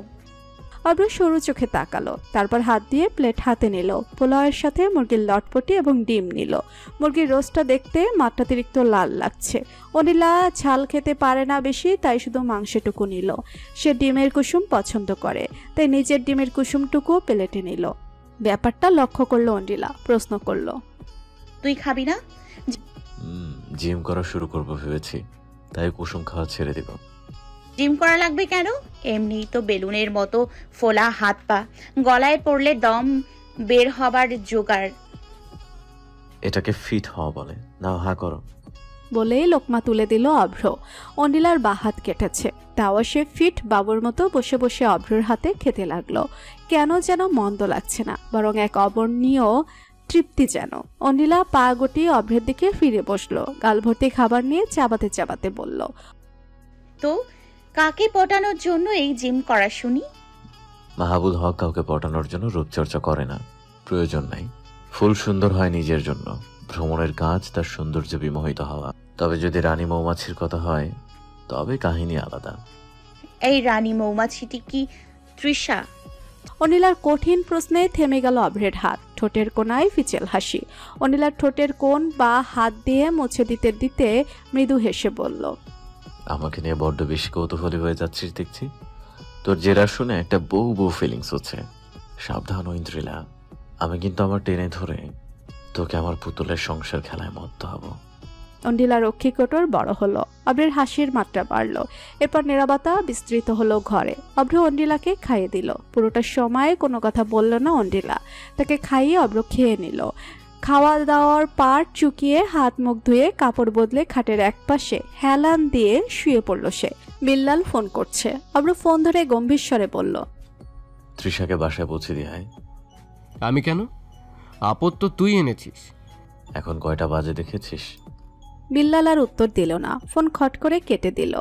অভ্র সরু চোখে তাকালো, তারপর হাত দিয়ে প্লেট হাতে নিল। পোলাওয়ের সাথে মুরগির লটপটি এবং ডিম নিল। মুরগির রোস্টটা দেখতে মাত্রাতিরিক্ত লাল লাগছে। অনিলা ঝাল খেতে পারে না বেশি, তাই শুধু মাংসটুকু নিল। সে ডিমের কুসুম পছন্দ করে, তাই নিজের ডিমের কুসুমটুকুও প্লেটে নিল। ব্যাপারটা লক্ষ্য করলো অনিলা, প্রশ্ন করলো, তুই খাবি না? জিম করা শুরু করবো ভেবেছি, তাই কুসুম খাওয়া ছেড়ে দিব। জিম করা লাগবে কেন? এমনিই তো বেলুনের মতো ফোলা হাত পা, গলায় পড়লে দম বের হবার জোগাড়। এটাকে ফিট হওয়া বলে। নাও হা করো। বলেই লোকমা তুলে দিল অভ্র। অনিলার বা হাত কেটেছে, তাও সে ফিট বাবুর মতো বসে বসে অভ্রর হাতে খেতে লাগলো। কেন যেন মন্দ লাগছে না, বরং এক অবর্ণীয় তৃপ্তি যেন। অনিলা পা গুটিয়ে অভ্রের দিকে ফিরে বসলো। গাল ভর্তি খাবার নিয়ে চাবাতে চাবাতে বলল, তো কাকে পটানোর জন্য এই জিম করা শুনি? মাহবুল হক কাউকে পটানোর জন্য রূপচর্চা করে না, প্রয়োজন নাই। ফুল সুন্দর হয় নিজের জন্য, ভ্রমণের কাজ তার সৌন্দর্যে বিমোহিত হওয়া। তবে যদি রানী মৌমাছির কথা হয়, তবে কাহিনী আলাদা। এই রানী মৌমাছিটি কি তৃষা? অনিলার কঠিন প্রশ্নে থেমে গেল অভ্রের হাত। ঠোঁটের কোনায় ফিচেল হাসি। অনিলার ঠোঁটের কোণ বা হাত দিয়ে মুছে দিতে দিতে মৃদু হেসে বলল, আমাকে নিয়ে বড্ড বেশি কৌতূহলী হয়ে যাচ্ছিস দেখছি। তোর জেরা শুনে একটা বউ বউ ফিলিংস হচ্ছে। সাবধান ঐন্দ্রিলা। আমি কিন্তু আমার টেনে ধরে তোকে আমার পুতুলের সংসার খেলায় মত্ত হব। অন্ডিলা রক্ষী কোটর বড় হলো, অভ্রের হাসির মাত্রা বাড়ল। এরপর নীরবতা বিস্তৃত হলো ঘরে। অভ্র অন্ডিলাকে খাইয়ে দিল। পুরোটা সময় কোনো কথা বলল না অন্ডিলা। তাকে খাইয়ে অভ্র খেয়ে নিল। খাওয়া দাওয়ার পাট চুকিয়ে হাত মুখ ধুয়ে কাপড় বদলে খাটের একপাশে হেলান দিয়ে শুয়ে পড়ল সে। বিল্লাল ফোন করছে। অভ্র ফোন ধরে গম্ভীর স্বরে বলল, তৃষাকে বাসায় পৌঁছে দিয়ে আয়। আমি কেন? আপদ তো তুই এনেছিস। এখন কয়টা বাজে দেখেছিস? বিল্লাল আর উত্তর দিল না। ফোন খট করে কেটে দিল।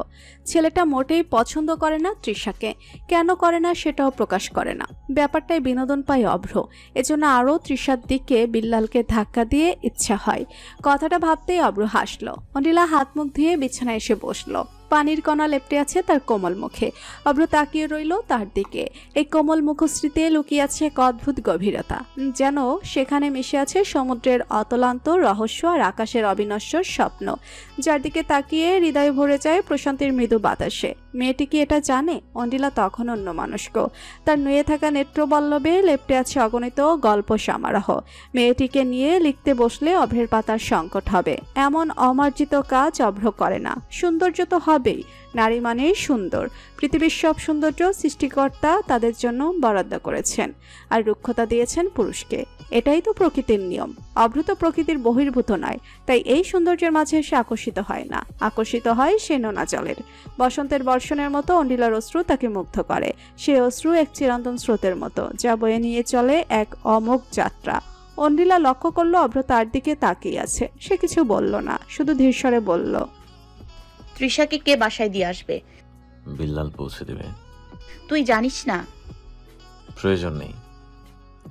ছেলেটা মোটেই পছন্দ করে না তৃষাকে। কেন করে না সেটাও প্রকাশ করে না। ব্যাপারটায় বিনোদন পায় অভ্র। এজন্য আরও তৃষার দিকে বিল্লালকে ধাক্কা দিয়ে ইচ্ছা হয়। কথাটা ভাবতেই অভ্র হাসল। অন্ডিলা হাত মুখ ধুয়ে বিছানায় এসে বসল। পানির কণা লেপটে আছে তার কোমল মুখে। অভ্র তাকিয়ে রইল তার দিকে। এই কোমল মুখশ্রীতে লুকিয়ে আছে এক অদ্ভুত গভীরতা, যেন সেখানে মিশে আছে সমুদ্রের অতলান্ত রহস্য আর আকাশের অবিনশ্বর স্বপ্ন, যার দিকে তাকিয়ে হৃদয় ভরে যায় প্রশান্তির মৃদু বাতাসে। মেয়েটি কি এটা জানে? অন্ডিলা তখন অন্য মানুষক। তার নুয়ে থাকা নেত্রবল্লভে লেপটে আছে অগণিত গল্প সমারোহ। মেয়েটিকে নিয়ে লিখতে বসলে অভ্রের পাতার সংকট হবে। এমন অমার্জিত কাজ অভ্র করে না। সৌন্দর্য তো হবেই। নারী মানেই সুন্দর। পৃথিবীর সব সৌন্দর্য সৃষ্টিকর্তা তাদের জন্য বরাদ্দ করেছেন, আর রুক্ষতা দিয়েছেন পুরুষকে। এটাই তো প্রকৃতির নিয়ম। অভ্র তো প্রকৃতির বহির্ভূত নয়, তাই এই সৌন্দর্যের মাঝে সে আকর্ষিত হয় না। আকর্ষিত হয় সে নোনা জলের। বসন্তের বর্ষণের মতো অন্ডিলার অশ্রু তাকে মুগ্ধ করে। সে অশ্রু এক চিরন্তন স্রোতের মতো, যা বয়ে নিয়ে চলে এক অমোঘ যাত্রা। অন্ডিলা লক্ষ্য করলো অভ্র তার দিকে তাকিয়ে আছে। সে কিছু বলল না, শুধু ধীরস্বরে বলল, তৃষাকে কে বাসায় দিয়ে আসবে? বিল্লাল পৌঁছে দেবে। তুই জানিস না? প্রয়োজন নেই।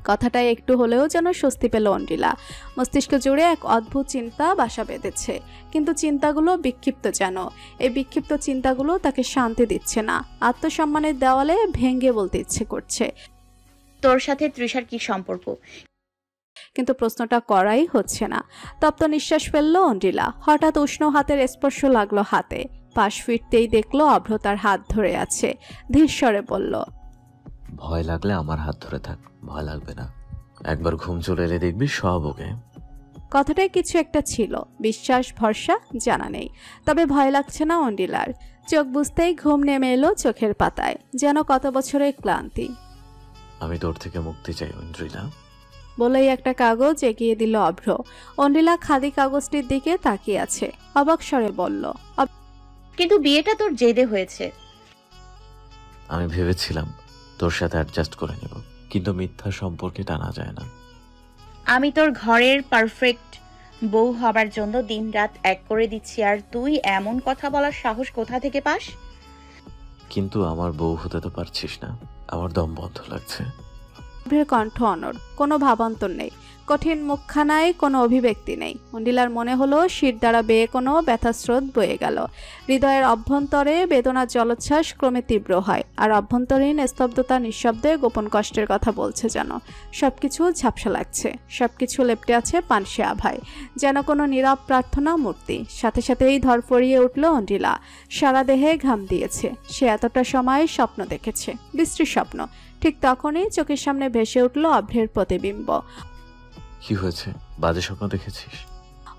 কথাটায় একটু হলেও যেন স্বস্তি পেল অন্ডিলা। মস্তিষ্ক জুড়ে এক অদ্ভুত চিন্তা বাসা বেঁধেছে, কিন্তু চিন্তাগুলো বিক্ষিপ্ত যেন। এই বিক্ষিপ্ত চিন্তাগুলো তাকে শান্তি দিচ্ছে না। আত্মসম্মানের দেওয়ালে ভেঙ্গে বলতে ইচ্ছে করছে, তোর সাথে তৃষার কি সম্পর্ক? কিন্তু প্রশ্নটা করাই হচ্ছে না। তপ্ত নিঃশ্বাস ফেলল অন্ডিলা। হঠাৎ উষ্ণ হাতের স্পর্শ লাগলো হাতে। পাশ ফিরতেই দেখলো অভ্র তার হাত ধরে আছে। ধীরস্বরে বলল, ভয় লাগলে আমার হাত ধরে থাক, ভয় লাগবে না। একবার ঘুম চলে এলে দেখবি সব ওকে। কথাটায় কিছু একটা ছিল, বিশ্বাস ভরসা জানা নেই। তবে ভয় লাগছে না অন্ডিলার। চোখ বুঝতেই ঘুম নেমে এলো চোখের পাতায়, যেন কত বছরের ক্লান্তি। আমি তোর থেকে মুক্তি চাই অন্দ্রিলা, বলেই একটা কাগজ এগিয়ে দিল অভ্র। অন্ডিলা খাদি কাগজটির দিকে তাকিয়ে আছে। অবাক স্বরে বলল, কিন্তু বিয়েটা তোর জেদে হয়েছে। আমি ভেবেছিলাম তোর সাথে অ্যাডজাস্ট করে নেব, কিন্তু মিথ্যা সম্পর্কে টানা যায় না। আমি তোর ঘরের পারফেক্ট বউ হবার জন্য দিনরাত এক করে দিচ্ছি, আর তুই এমন কথা বলার সাহস কোথা থেকে পাস? কিন্তু আমার বউ হতে তো পারছিস না। আমার দম বন্ধ লাগছে। অভ্রের কণ্ঠ অনড়, কোনো ভাবান্তর নেই। কঠিন মুখখানায় কোনো অভিব্যক্তি নেই। অন্ডিলার মনে হলো শির দ্বারা বেয়ে কোনো ব্যথাস্রোত বয়ে গেল। হৃদয়ের অভ্যন্তরে বেদনার জলোচ্ছ্বাস ক্রমে তীব্র হয়, আর অভ্যন্তরীণ স্তব্ধতা নিঃশব্দে গোপন কষ্টের কথা বলছে যেন। সবকিছু ঝাপসা লাগছে, সবকিছু লেপ্টে আছে পানসে আভায়, যেন কোনো নীরব প্রার্থনা মূর্তি। সাথে সাথেই ধরফরিয়ে উঠল অন্ডিলা। সারা দেহে ঘাম দিয়েছে। সে এতটা সময় স্বপ্ন দেখেছে, বিশ্রী স্বপ্ন। ঠিক তখনই চোখের সামনে ভেসে উঠল অভ্রের প্রতিবিম্ব। কি হয়েছে? বাজে স্বপ্ন দেখেছিস?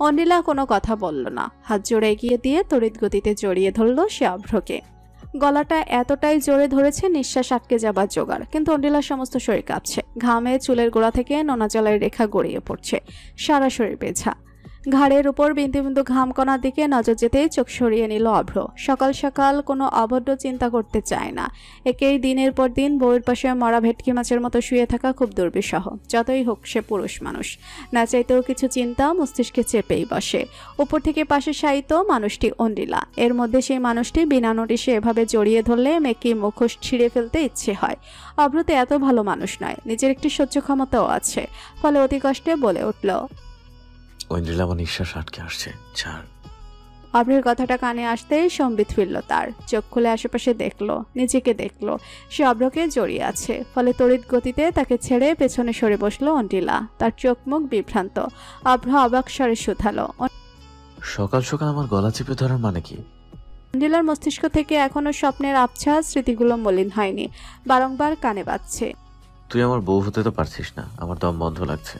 অন্ডিলা কোনো কথা বলল না। হাত জোড়ে এগিয়ে দিয়ে তড়িৎ গতিতে জড়িয়ে ধরল সে অভ্রকে। গলাটা এতটাই জোরে ধরেছে নিঃশ্বাস আটকে যাবার জোগাড়, কিন্তু অন্ডিলার সমস্ত শরীর কাঁপছে। ঘামে চুলের গোড়া থেকে নোনা জলের রেখা গড়িয়ে পড়ছে। সারা শরীর বেঝা। ঘাড়ের উপর বিন্দু বিন্দু ঘামকণার দিকে নজর যেতেই চোখ সরিয়ে নিল অভ্র। সকাল সকাল কোনো অভদ্র চিন্তা করতে চায় না। একেই দিনের পর দিন বউয়ের পাশে মরা ভেটকি মাছের মতো শুয়ে থাকা খুব দুর্বিষহ। যতই হোক সে পুরুষ মানুষ, না চাইতেও কিছু চিন্তা মস্তিষ্কে চেপেই বসে। উপর থেকে পাশে শায়িত মানুষটি অন্ডিলা। এর মধ্যে সেই মানুষটি বিনা নোটিশে এভাবে জড়িয়ে ধরলে মেকি মুখোশ ছিঁড়ে ফেলতে ইচ্ছে হয়। অভ্র তো এত ভালো মানুষ নয়, নিজের একটি সহ্য ক্ষমতাও আছে। ফলে অতি কষ্টে বলে উঠল, ঐন্দ্রিলা, আমার নিঃশ্বাস আটকে আসছে, ছাড়। অভ্রের কথাটা কানে আসতেই সম্বিত ফিরল তার। চোখ খুলে আশেপাশে দেখলো, নিজেকে দেখলো সে অভ্রকে জড়িয়ে আছে। ফলে তড়িৎ গতিতে তাকে ছেড়ে পেছনে সরে বসলো অন্ডিলা। তার চোখ মুখ বিভ্রান্ত। অভ্র অবাক স্বরে শুধালো, সকাল সকাল আমার গলা চেপে ধরার মানে কি? অন্ডিলার মস্তিষ্ক থেকে এখনো স্বপ্নের আবছা স্মৃতিগুলো মলিন হয়নি, বারংবার কানে বাজছে। তুই আমার বউ হতে তো পারছিস না, আমার দম বন্ধ লাগছে।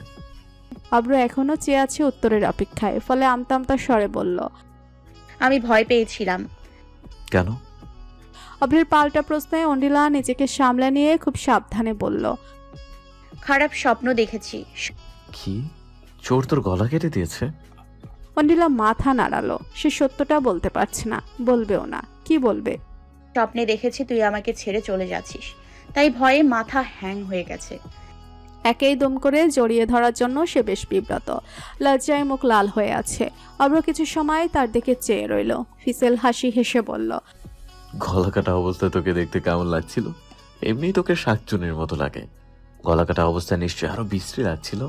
অভ্র এখনো চেয়ে আছে উত্তরের অপেক্ষায়, ফলে আমতা আমতা স্বরে বলল, আমি ভয় পেয়েছিলাম। কেন? অভ্রের পাল্টা প্রশ্নে অন্ডিলা নিজেকে সামলে নিয়ে খুব সাবধানে বলল, খারাপ স্বপ্ন দেখেছি। কি? চোর তোর গলা কেটে দিয়েছে? অন্ডিলা মাথা নাড়ালো। সে সত্যটা বলতে পারছে না, বলবেও না। কি বলবে? স্বপ্নে দেখেছি তুই আমাকে ছেড়ে চলে যাচ্ছিস, তাই ভয়ে মাথা হ্যাং হয়ে গেছে। একেই দম করে জড়িয়ে ধরার জন্য সে বেশ বিব্রত, লজ্জায় মুখ লাল হয়ে আছে। অভ্র কিছু সময় তার দিকে চেয়ে রইল, ফিসেল হাসি হেসে বলল, গলা কাটা অবস্থায় তোকে দেখতে কেমন লাগছিল? এমনি তোকে শাকচুনির মতো লাগে, গলা কাটা অবস্থায় নিশ্চয়ই আরো বিশ্রী লাগছিল।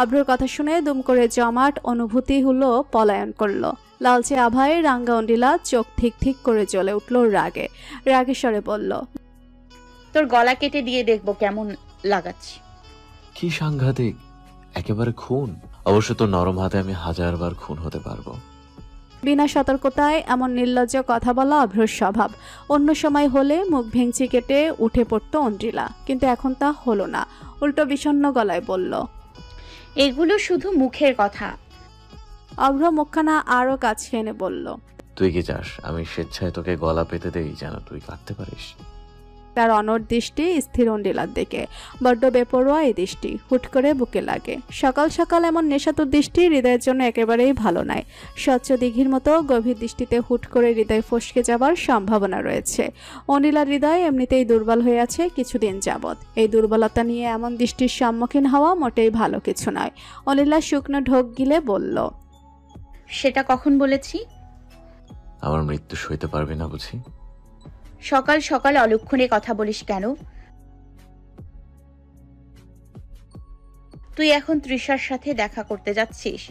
অভ্রর কথা শুনে দুম করে জমাট অনুভূতি হলো পলায়ন করলো। লালচে আভায় রাঙ্গা অন্ডিলা চোখ ঠিক ঠিক করে জ্বলে উঠল রাগে। রাগে স্বরে বলল, তোর গলা কেটে দিয়ে দেখবো কেমন লাগাচ্ছি। কি সাংঘাতিক, একেবারে খুন। অবশ্য তোর নরম হাতে আমি 1000 বার খুন হতে পারবো। বিনা সতর্কতায় এমন নির্লজ্জ কথা বলা অভ্রর স্বভাব। অন্য সময় হলে মুখ ভেঙচি কেটে উঠে পড়ত অন্ড্রিলা, কিন্তু এখন তা হলো না। উল্টো বিষণ্ণ গলায় বলল, এগুলো শুধু মুখের কথা। অভ্র মুখখানা আরো কাছে এনে বলল, তুই কি চাস আমি স্বেচ্ছায় তোকে গলা পেতে দেই যেন তুই কাটতে পারিস? তার অনড় দৃষ্টি স্থির অন্ডিলার দিকে। বড্ড বেপরোয়া এই দৃষ্টি, হুট করে বুকে লাগে। সকাল সকাল এমন নেশাতুর দৃষ্টি হৃদয়ের জন্য একেবারেই ভালো নয়। স্বচ্ছ দিঘির মতো গভীর দৃষ্টিতে হুট করে হৃদয় ফসকে যাবার সম্ভাবনা রয়েছে। অন্ডিলার হৃদয় এমনিতেই দুর্বল হয়ে আছে কিছুদিন যাবৎ। এই দুর্বলতা নিয়ে এমন দৃষ্টির সম্মুখীন হওয়া মোটেই ভালো কিছু নয়। অন্ডিলা শুকনো ঢোক গিলে বলল, সেটা কখন বলেছি? আমার মৃত্যু সইতে পারবি না বুঝি? সকাল সকাল অলক্ষণে কথা বলিস কেন? তুই এখন তৃষার সাথে দেখা করতে যাচ্ছিস?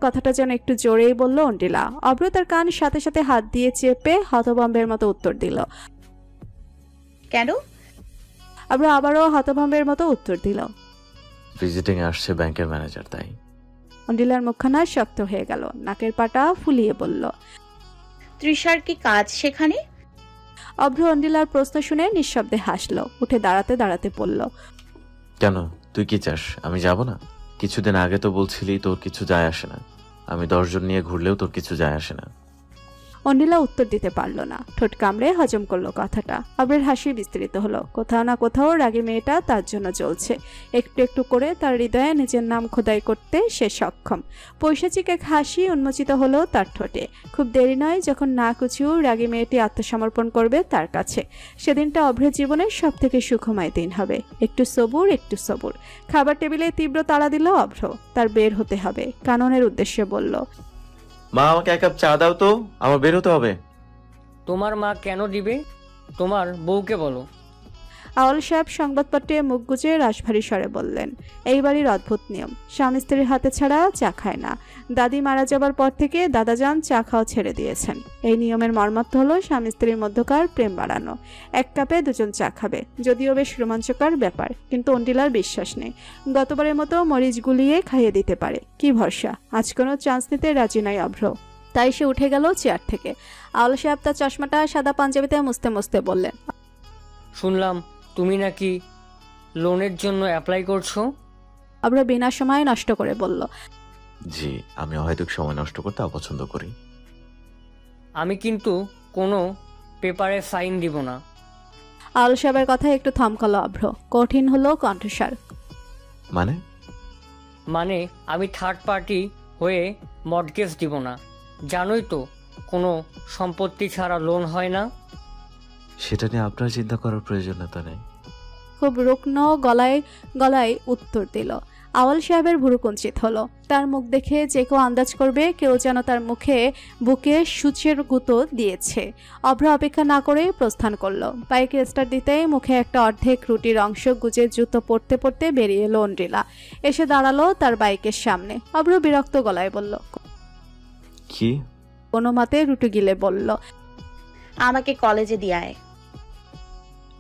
কথাটা যেন একটু জোরেই বলল অন্ডিলা। অভ্র তার কান সাথে সাথে হাত দিয়ে চেপে হতভম্বের মতো উত্তর দিল, কেন? অভ্র আবারও হতভম্বের মতো উত্তর দিল, ভিজিটিং আসছে ব্যাংকের ম্যানেজার, তাই। অন্ডিলার মুখখানা শক্ত হয়ে গেল, নাকের পাটা ফুলিয়ে বলল, তৃষার কি কাজ সেখানে? অভ্র অন্ডিলার প্রশ্ন শুনে নিঃশব্দে হাসলো, উঠে দাঁড়াতে দাঁড়াতে বলল, কেন তুই কি চাস আমি যাব না? কিছুদিন আগে তো বলছিলি তোর কিছু যায় আসে না। আমি 10 জন নিয়ে ঘুরলেও তোর কিছু যায় আসে না। অন্ডিলা উত্তর দিতে পারল না, ঠোঁট কামড়ে হজম করলো কথাটা। অভ্রের হাসি বিস্তৃত হলো। কোথাও না কোথাও রাগী মেয়েটা তার জন্য জ্বলছে। একটু একটু করে তার হৃদয়ে নিজের নাম খোদাই করতে সে সক্ষম। পৈশাচিক এক হাসি উন্মোচিত হলো তার ঠোঁটে। খুব দেরি নয় যখন না কুচিও রাগী মেয়েটি আত্মসমর্পণ করবে তার কাছে। সেদিনটা অভ্রের জীবনের সব থেকে সুখময় দিন হবে। একটু সবুর, একটু সবুর। খাবার টেবিলে তীব্র তাড়া দিল অভ্র। তার বের হতে হবে। কাননের উদ্দেশ্যে বলল, মা আমাকে 1 কাপ চা দাও তো, আমার বের হতে হবে। তোমার মা কেন দিবে? তোমার বউকে বলো। আওয়াল সাহেব সংবাদপত্রে মুখ গুজে রাশভারী স্বরে বললেন, এই বাড়ির অদ্ভুত নিয়ম, স্বামী স্ত্রীর হাতে ছাড়া চা খায় না। দাদি মারা যাবার পর থেকে দাদাজান চা খাওয়া ছেড়ে দিয়েছেন। এই নিয়মের মর্মার্থ হলো স্বামী স্ত্রীর মধ্যকার প্রেম বাড়ানো। 1 কাপে 2 জন চা খাবে, যদিও বেশ রোমাঞ্চকর ব্যাপার, কিন্তু অন্ডিলার বিশ্বাস নেই। গতবারের মতো মরিচ গুলিয়ে খাইয়ে দিতে পারে, কি ভরসা। আজ কোনো চান্স নিতে রাজি নয় অভ্র। তাই সে উঠে গেল চেয়ার থেকে। আওয়াল সাহেব তার চশমাটা সাদা পাঞ্জাবিতে মুছতে মুছতে বললেন, শুনলাম তুমি নাকি লোনের জন্য অ্যাপ্লাই করছো? অভ্র বিনা সময় নষ্ট করে বলল, জি, আমি অহেতুক সময় নষ্ট করতে অপছন্দ করি। আমি কিন্তু কোনো পেপারে সাইন দিব না। আওয়াল সাহেবের কথা একটু থমকালো অভ্র। কঠিন হলো কণ্ঠস্বর। মানে আমি থার্ড পার্টি হয়ে মর্টগেজ দিব না। জানোই তো কোনো সম্পত্তি ছাড়া লোন হয় না। সেটা নিয়ে আপনার চিন্তা করার প্রয়োজনীয়তা নেই। খুব রুগ্ন গলায় গলায় উত্তর দিল। আওয়াল সাহেবের ভুরু কুঞ্চিত হলো। তার মুখ দেখে যে কেউ আন্দাজ করবে কেউ যেন তার বুকে সূচের গুঁতো দিয়েছে। অভ্র অপেক্ষা না করে প্রস্থান করলো। বাইকে স্টার্ট দিতেই মুখে একটা অর্ধেক রুটির অংশ গুজে জুতো পড়তে পড়তে বেরিয়ে এলো অন্ড্রিলা। এসে দাঁড়ালো তার বাইকের সামনে। অভ্র বিরক্ত গলায় বলল, কি? কোনো মতে রুটি গিলে বলল, আমাকে কলেজে দিয়ে আয়।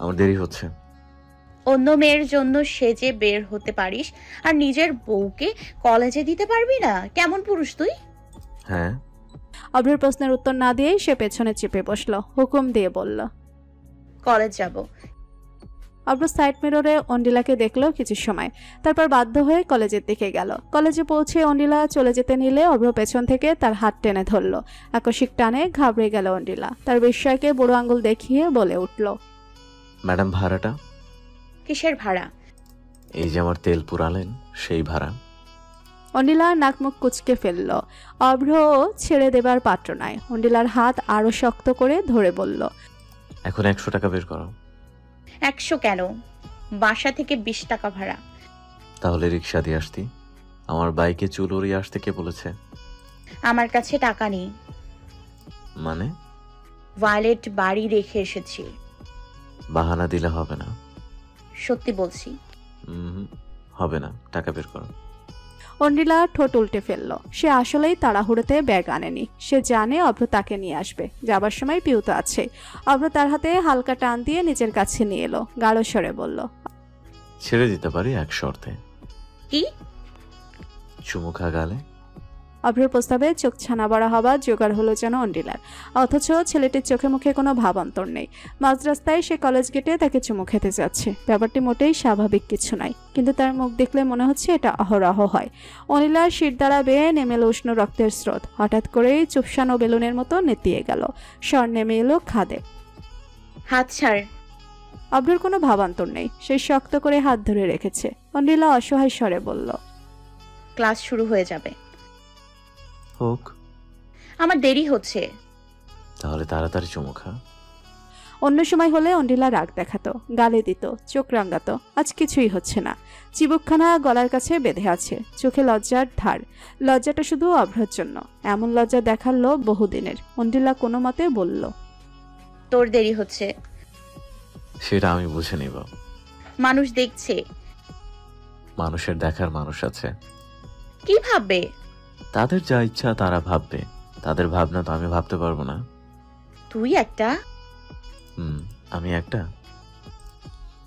আমার দেরি হচ্ছে। অন্য মেয়ের জন্য সেজে বের হতে পারিস আর নিজের বউকে কলেজে দিতে পারবি না? কেমন পুরুষ তুই? হ্যাঁ। অভ্রের প্রশ্নের উত্তর না দিয়ে সে পেছনে চেপে বসলো। হুকুম দিয়ে বলল, কলেজ যাব। অভ্র সাইড মিররে অন্ডিলাকে দেখলো কিছু সময়, তারপর বাধ্য হয়ে কলেজের দিকে গেল। কলেজে পৌঁছে অন্ডিলা চলে যেতে নিলে অভ্র পেছন থেকে তার হাত টেনে ধরল। আকস্মিক টানে ঘাবড়ে গেল অন্ডিলা। তার বিস্ময়কে বুড়ো আঙ্গুল দেখিয়ে বলে উঠল, ম্যাডাম ভাড়াটা? কিসের ভাড়া? এই যে আমার তেল পুরালেন সেই ভাড়া। অন্ডিলা নাক মুখ কুচকে ফেলল। অভ্র ছেড়ে দেবার পাত্র নয়। অন্ডিলার হাত আরো শক্ত করে ধরে বলল, এখন 100 টাকা বের করো। 100 কেন? বাসা থেকে 20 টাকা ভাড়া। তাহলে রিক্সা দিয়ে আসতি। আমার বাইকে চুল উড়িয়ে আসতে কে বলেছে? আমার কাছে টাকা নেই। মানে? ওয়ালেট বাড়ি রেখে এসেছি। বাহানা দিলে হবে না। সত্যি বলছি। হবে না, টাকা বের করো। অন্ডিলা ঠোঁট উল্টে ফেলল। সে আসলেই তাড়াহুড়োতে ব্যাগ আনেনি। সে জানে অভ্র তাকে নিয়ে আসবে। যাবার সময় পিউ তো আছে। অভ্র তার হাতে হালকা টান দিয়ে নিজের কাছে নিয়ে এলো। গাঢ় স্বরে বলল, ছেড়ে দিতে পারি এক শর্তে। কি? চুমু খা গালে। অভ্রের প্রস্তাবে চোখ ছানা বড়া হবার জোগাড় হলো যেন অন্ডিলার। অথচ ছেলেটির চোখে মুখে কোনো ভাবান্তর নেই। মাঝ রাস্তায় সে কলেজ গেটে তাকে চুমু খেতে যাচ্ছে। ব্যাপারটি মোটেই স্বাভাবিক কিছু নয়, কিন্তু তার মুখ দেখলে মনে হচ্ছে এটা অহরহ হয়। অনিলার শির দ্বারা বেয়ে নেমে এলো উষ্ণ রক্তের স্রোত। হঠাৎ করেই চুপসানো বেলুনের মতো নেতিয়ে গেল। স্বর নেমে এলো খাদে। হাত ছাড়। অভ্রের কোনো ভাবান্তর নেই। সে শক্ত করে হাত ধরে রেখেছে। অনিলা অসহায় স্বরে বলল, ক্লাস শুরু হয়ে যাবে। হোক। আমার দেরি হচ্ছে। তাহলে তাড়াতাড়ি চুমু খা। অন্য সময় হলে অন্ডিলা রাগ দেখাতো, গালে দিত, চোখ রাঙাতো। আজ কিছুই হচ্ছে না। চিবুকখানা গলার কাছে বেঁধে আছে, চোখে লজ্জার ধার। লজ্জাটা শুধু অভ্রর জন্য। এমন লজ্জা দেখালো বহুদিনের। অন্ডিলা কোনো মতে বলল, তোর দেরি হচ্ছে। সেটা আমি বুঝে নিব। মানুষ দেখছে। মানুষের দেখার মানুষ আছে। কি ভাববে? তাদের যা ইচ্ছা তারা ভাববে। তাদের ভাবনা তো আমি ভাবতে পারবো না। তুই একটা? আমি একটা?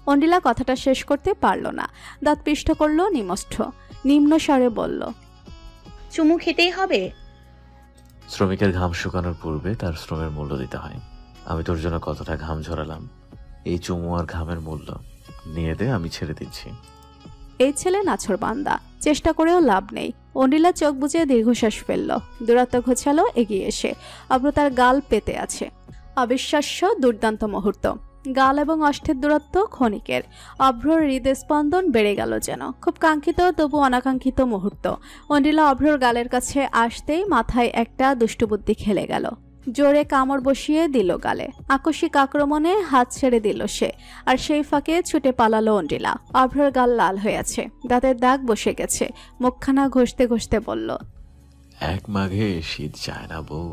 অন্ডিলা কথাটা শেষ করতে পারল না। দাঁত পিষ্ট করলো নিমষ্ঠ। নিম্ন স্বরে বলল, চুমু খেতেই হবে। শ্রমিকের ঘাম শুকানোর পূর্বে তার শ্রমের মূল্য দিতে হয়। আমি তোর জন্য কতটা ঘাম ঝরালাম, এই চুমু আর ঘামের মূল্য নিয়ে দে, আমি ছেড়ে দিচ্ছি। এই ছেলে নাছর বান্দা। চেষ্টা করেও লাভ নেই। অন্ডিলা চোখ বুজে দীর্ঘশ্বাস ফেলল। দূরত্ব ঘোছালো এগিয়ে এসে। অভ্র তার গাল পেতে আছে। অবিশ্বাস্য দুর্দান্ত মুহূর্ত। গাল এবং অষ্ঠের দূরত্ব ক্ষণিকের। অভ্রর হৃদস্পন্দন বেড়ে গেল যেন। খুব কাঙ্ক্ষিত তবু অনাকাঙ্ক্ষিত মুহূর্ত। অন্ডিলা অভ্রর গালের কাছে আসতেই মাথায় একটা দুষ্টবুদ্ধি খেলে গেল। জোরে কামড় বসিয়ে দিল গালে। আকস্মিক আক্রমণে হাত ছেড়ে দিল সে। আর সেই ফাঁকে ছুটে পালালো অন্ডিলা। অভ্রর গাল লাল হয়ে আছে, দাঁতের দাগ বসে গেছে। মুখখানা ঘষতে ঘষতে বলল, এক মাঘে শীত যায় না বউ।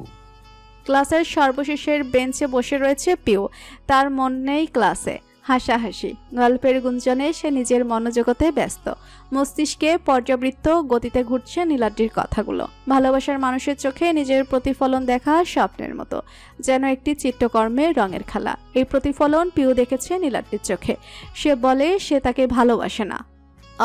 ক্লাসের সর্বশেষের বেঞ্চে বসে রয়েছে পিউ। তার মন নেই ক্লাসে। হাসাহাসি গল্পের গুঞ্জনে সে নিজের মনোজগতে ব্যস্ত। মস্তিষ্কে পর্যাবৃত্ত গতিতে ঘুরছে নীলাদ্রির কথাগুলো। ভালোবাসার মানুষের চোখে নিজের প্রতিফলন দেখা স্বপ্নের মতো, যেন একটি চিত্রকর্মের রঙের খেলা। এই প্রতিফলন পিউ দেখেছে নীলাদ্রির চোখে। সে বলে সে তাকে ভালোবাসে না,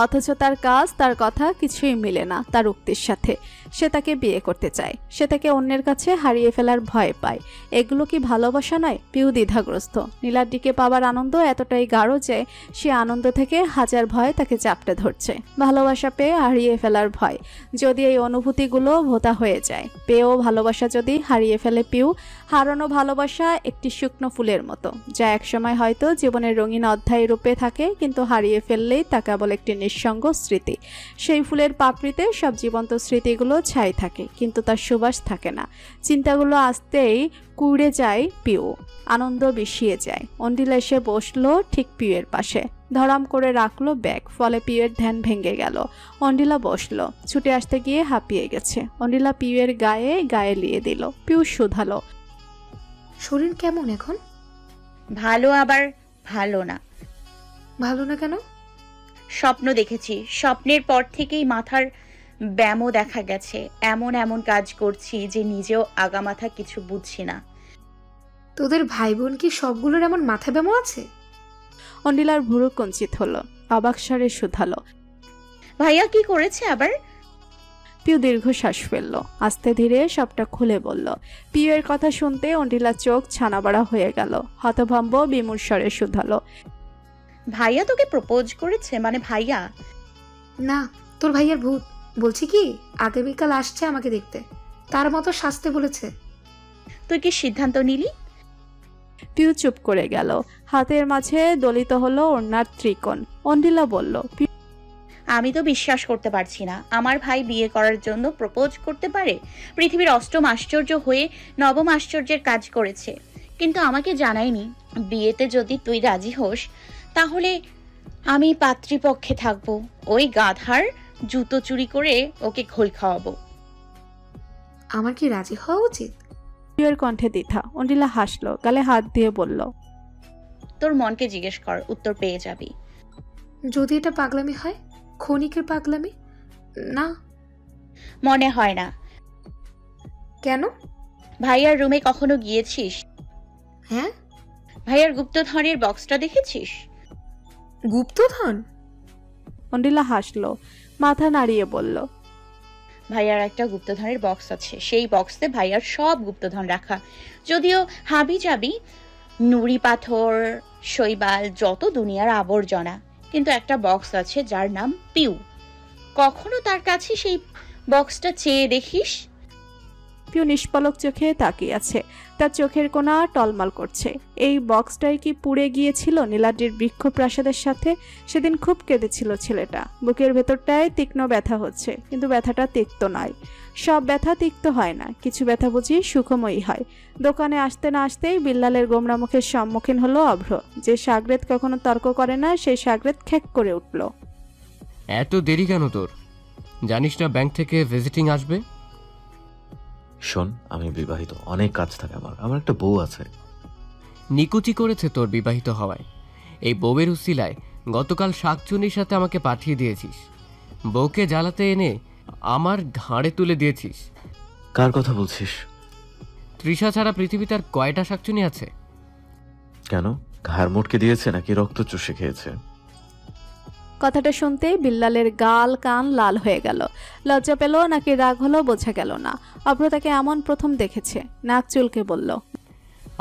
অথচ তার কাজ তার কথা কিছুই মিলে না তার উক্তির সাথে। সে তাকে বিয়ে করতে চায়। সে তাকে অন্যের কাছে হারিয়ে ফেলার ভয় পায়। এগুলো কি ভালোবাসা নয়? পিউ দ্বিধাগ্রস্ত। নীলাদ্রিকে পাবার আনন্দ এতটাই গাঢ় যে সে আনন্দ থেকে হাজার ভয় তাকে চাপটে ধরছে। ভালোবাসা পেয়ে হারিয়ে ফেলার ভয়। যদি এই অনুভূতিগুলো ভোতা হয়ে যায়, পেয়েও ভালোবাসা যদি হারিয়ে ফেলে পিউ, হারানো ভালোবাসা একটি শুকনো ফুলের মতো, যা একসময় হয়তো জীবনের রঙিন অধ্যায় রূপে থাকে, কিন্তু হারিয়ে ফেললেই তা কেবল একটি নিঃসঙ্গ স্মৃতি। সেই ফুলের পাপড়িতে সব জীবন্ত স্মৃতিগুলো ছাই থাকে, কিন্তু তার সুবাস থাকে না। চিন্তাগুলো আসতেই কুড়ে যায় পিউ। আনন্দ বিষিয়ে যায়। অন্ডিলা এসে বসলো ঠিক পিউয়ের পাশে। ধরাম করে রাখলো ব্যাগ। ফলে পিউয়ের ধ্যান ভেঙে গেল। অন্ডিলা বসলো। ছুটে আসতে গিয়ে হাঁপিয়ে গেছে। অন্ডিলা পিউয়ের গায়ে গায়ে লিয়ে দিল। পিউ শুধালো, শরীর কেমন এখন? ভালো, আবার ভালো না। ভালো না কেন? স্বপ্ন দেখেছি। স্বপ্নের পর থেকেই মাথার ব্যামো দেখা গেছে। এমন এমন কাজ করছি যে নিজেও আগামাথা কিছু বুঝছি না। তোদের ভাই বোন কি সবগুলোর এমন মাথা ব্যামো আছে? অন্ডিলার ভুরু কঞ্চিত হলো। অবাক স্বরে শুধালো, ভাইয়া কি করেছে আবার? পিউ দীর্ঘশ্বাস ফেলল। আস্তে ধীরে সবটা খুলে বলল। পিউয়ের কথা শুনতে অন্ডিলার চোখ ছানাবাড়া হয়ে গেল। হতভম্ব বিমূঢ় স্বরে শুধালো, ভাইয়া তোকে প্রপোজ করেছে? মানে ভাইয়া? না, তোর ভাইয়ার ভূত। বলছি কি, আগামীকাল আসছে আমাকে দেখতে, তার মতো সাজতে বলেছে। তুই কি সিদ্ধান্ত নিলি? পিউ চুপ করে গেল। হাতের মাঝে দলিত হলো ওড়নার ত্রিকোণ। অন্ডিলা বলল, আমি তো বিশ্বাস করতে পারছি না আমার ভাই বিয়ে করার জন্য প্রপোজ করতে পারে। পৃথিবীর অষ্টম আশ্চর্য হয়ে নবম আশ্চর্যের কাজ করেছে, কিন্তু আমাকে জানায়নি। বিয়েতে যদি তুই রাজি হোস তাহলে আমি পাত্রীপক্ষে থাকবো। ওই গাধার জুতো চুরি করে ওকে ঘোল খাওয়াবো। আমার কি রাজি হওয়া উচিত? পিউয়ের কণ্ঠে দ্বিধা। অন্ডিলা হাসলো, গালে হাত দিয়ে বলল, তোর মনকে জিজ্ঞেস কর, উত্তর পেয়ে যাবি। যদি এটা পাগলামি হয়, ক্ষণিকের পাগলামি না? মনে হয় না। কেন? ভাইয়ার রুমে কখনো গিয়েছিস? হ্যাঁ। ভাইয়ার গুপ্তধনের বক্সটা দেখেছিস? গুপ্তধন? অন্ডিলা হাসলো, মাথা নাড়িয়ে বলল, ভাইয়ার একটা গুপ্তধনের বক্স আছে, সেই বক্সে ভাইয়ার সব গুপ্তধন রাখা। যদিও হাবি যাবি, নুড়ি পাথর, শৈবাল, যত দুনিয়ার আবর্জনা, কিন্তু একটা বক্স আছে যার নাম পিউ। কখনো তার কাছে সেই বক্সটা চেয়ে দেখিস? পিউ নিষ্পলক চোখে তাকিয়ে আছে। তার চোখের কোণা টলমল করছে। এই বক্সটাই কি পুড়ে গিয়েছিল নীলাদ্রির বৃক্ষ প্রাসাদের সাথে? সেদিন খুব কেঁদেছিল ছেলেটা। বুকের ভেতরটায় তীক্ষ্ণ ব্যথা হচ্ছে, কিন্তু ব্যথাটা তিক্ত নয়। সব ব্যথা তিক্ত হয় না, কিছু ব্যথা বুঝি সুখময়ী হয়। দোকানে আসতে না আসতেই বিল্লালের গোমরা মুখের সম্মুখীন হলো অভ্র। যে সাগরেদ কখনো তর্ক করে না, সেই সাগরেদ খ্যাক করে উঠল। এত দেরি কেন তোর? জানিস না ব্যাংক থেকে ভিজিটিং আসবে? শোন, আমি বিবাহিত, অনেক কাজ থাকে আমার একটা বউ আছে। নিকুচি করেছে তোর বিবাহিত হওয়ায়। এই বউয়ের উসিলায় গতকাল শাকচুনির সাথে আমাকে পাঠিয়ে দিয়েছিস। বউকে জ্বালাতে এনে আমার ঘাড়ে তুলে দিয়েছিস। কার কথা বলছিস? তৃষা ছাড়া পৃথিবীতে আর কয়টা শাকচুনি আছে? কেন, ঘাড় মোটকে দিয়েছে নাকি রক্ত চুষে খেয়েছে? কথাটা শুনতেই বিল্লালের গাল কান লাল হয়ে গেল। লজ্জা পেল নাকি রাগ হলো বোঝা গেল না। অভ্র তাকে এমন প্রথম দেখেছে। নাক চুলকে বলল,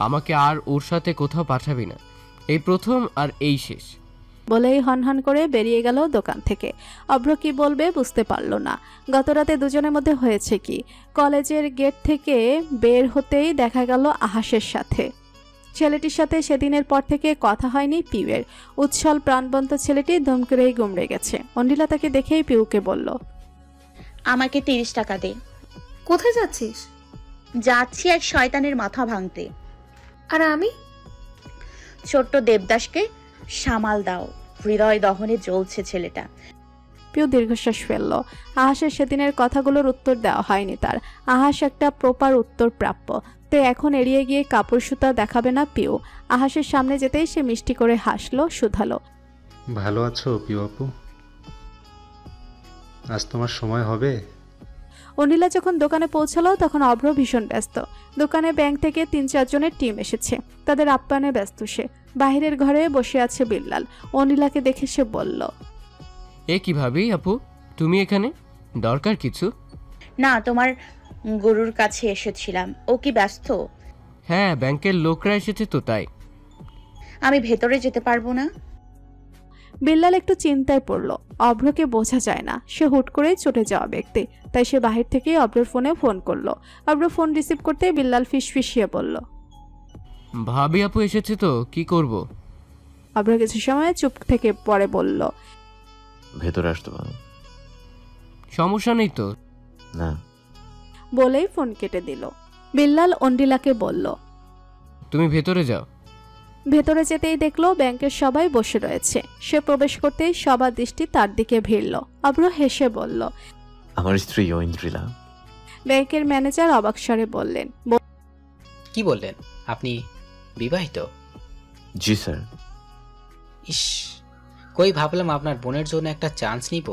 আমাকে আর ওর সাথে কোথাও পাঠাবি না, এই প্রথম আর এই শেষ। বলেই হনহন করে বেরিয়ে গেল দোকান থেকে। অভ্র কি বলবে বুঝতে পারল না। গতরাতে দুজনের মধ্যে হয়েছে কি? কলেজের গেট থেকে বের হতেই দেখা গেল আহাসের সাথে। ছেলেটির সাথে সেদিনের পর থেকে কথা হয়নি পিউয়ের। উচ্ছল প্রাণবন্ত ছেলেটি দম করেই গুমড়ে গেছে। অন্ডিলা তাকে দেখেই পিউকে বলল, আমাকে 30 টাকা দে। কোথায় যাচ্ছিস? যাচ্ছি এক শয়তানের মাথা ভাঙতে। আর আমি? ছোট্ট দেবদাসকে সামাল দাও, হৃদয় দহনে জ্বলছে ছেলেটা। পিউ দীর্ঘশ্বাস ফেলল। আহাসের সেদিনের কথাগুলোর উত্তর দেওয়া হয়নি তার। আহাস একটা প্রপার উত্তর প্রাপ্য। তে এখন এড়িয়ে গিয়ে কাপড় সুতা দেখাবে না পিউ। আহাসের সামনে যেতেই সে মিষ্টি করে হাসলো, শুধালো, ভালো আছো পিউ আপু? আজ তোমার সময় হবে? অনিলা যখন দোকানে পৌঁছালো তখন অভ্র ভীষণ ব্যস্ত। দোকানে ব্যাংক থেকে 3-4 জনের টিম এসেছে। তাদের আপ্যায়নে ব্যস্ত সে। বাহিরের ঘরে বসে আছে বিল্লাল। অনিলাকে দেখে সে বলল, এ কি ভাবি আপু, তুমি এখানে? দরকার কিছু? না, তোমার গরুর কাছে এসেছিলাম। ও কি ব্যস্ত? হ্যাঁ, ব্যাংকের লোকরা এসেছে তো তাই। আমি ভেতরে যেতে পারবো না। বিল্লাল একটু চিন্তায় পড়ল। অভ্রকে বোঝা যায় না, সে হুট করেই চটে যাওয়া ব্যক্তি। তাই সে বাহির থেকে অভ্রের ফোনে ফোন করলো। অভ্র ফোন রিসিভ করতে বিল্লাল ফিসফিসিয়ে বলল, ভাবি আপু এসেছে তো কি করব? অভ্র কিছু সময় চুপ থেকে পরে বলল, ভেতরে আসতে পারো? সমস্যা নেই তো। না। বলেই ফোন কেটে দিল। বিল্লাল অন্ডিলাকে বলল, তুমি ভেতরে যাও। ভেতরে যেতেই দেখলো ব্যাংকের সবাই বসে রয়েছে। সে প্রবেশ করতেই সবার দৃষ্টি তার দিকে ভিড়ল। অভ্র হেসে বলল, আমার স্ত্রী ঐন্দ্রিলা। ব্যাংকের ম্যানেজার অবাক স্বরে বললেন, কি বললেন? আপনি বিবাহিত? জি স্যার। ইস, কই ভাবলাম আপনার বোনের জন্য একটা চান্স নিব।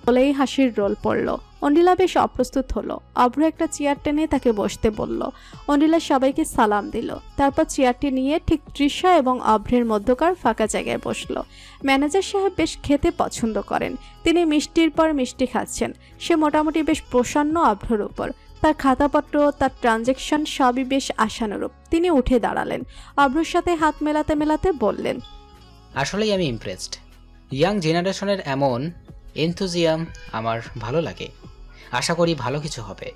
বলেই হাসির রোল পড়ল। অন্ডিলা বেশ অপ্রস্তুত হলো। অভ্র একটা চেয়ার টেনে তাকে বসতে বলল। অন্ডিলা সবাইকে সালাম দিল। তারপর চেয়ারটি নিয়ে ঠিক তৃষা এবং অভ্রের মধ্যকার ফাঁকা জায়গায় বসলো। ম্যানেজার সাহেব বেশ খেতে পছন্দ করেন। তিনি মিষ্টির পর মিষ্টি খাচ্ছেন। সে মোটামুটি বেশ প্রসন্ন অভ্রের উপর। তার খাতাপত্র, তার ট্রানজ্যাকশন সবই বেশ আশানুরূপ। তিনি উঠে দাঁড়ালেন। অভ্রের সাথে হাত মেলাতে মেলাতে বললেন, আসলেই আমি ইমপ্রেসড। ইয়াং জেনারেশনের এমন এনথুজিয়াম আমার ভালো লাগে। আশা করি ভালো কিছু হবে।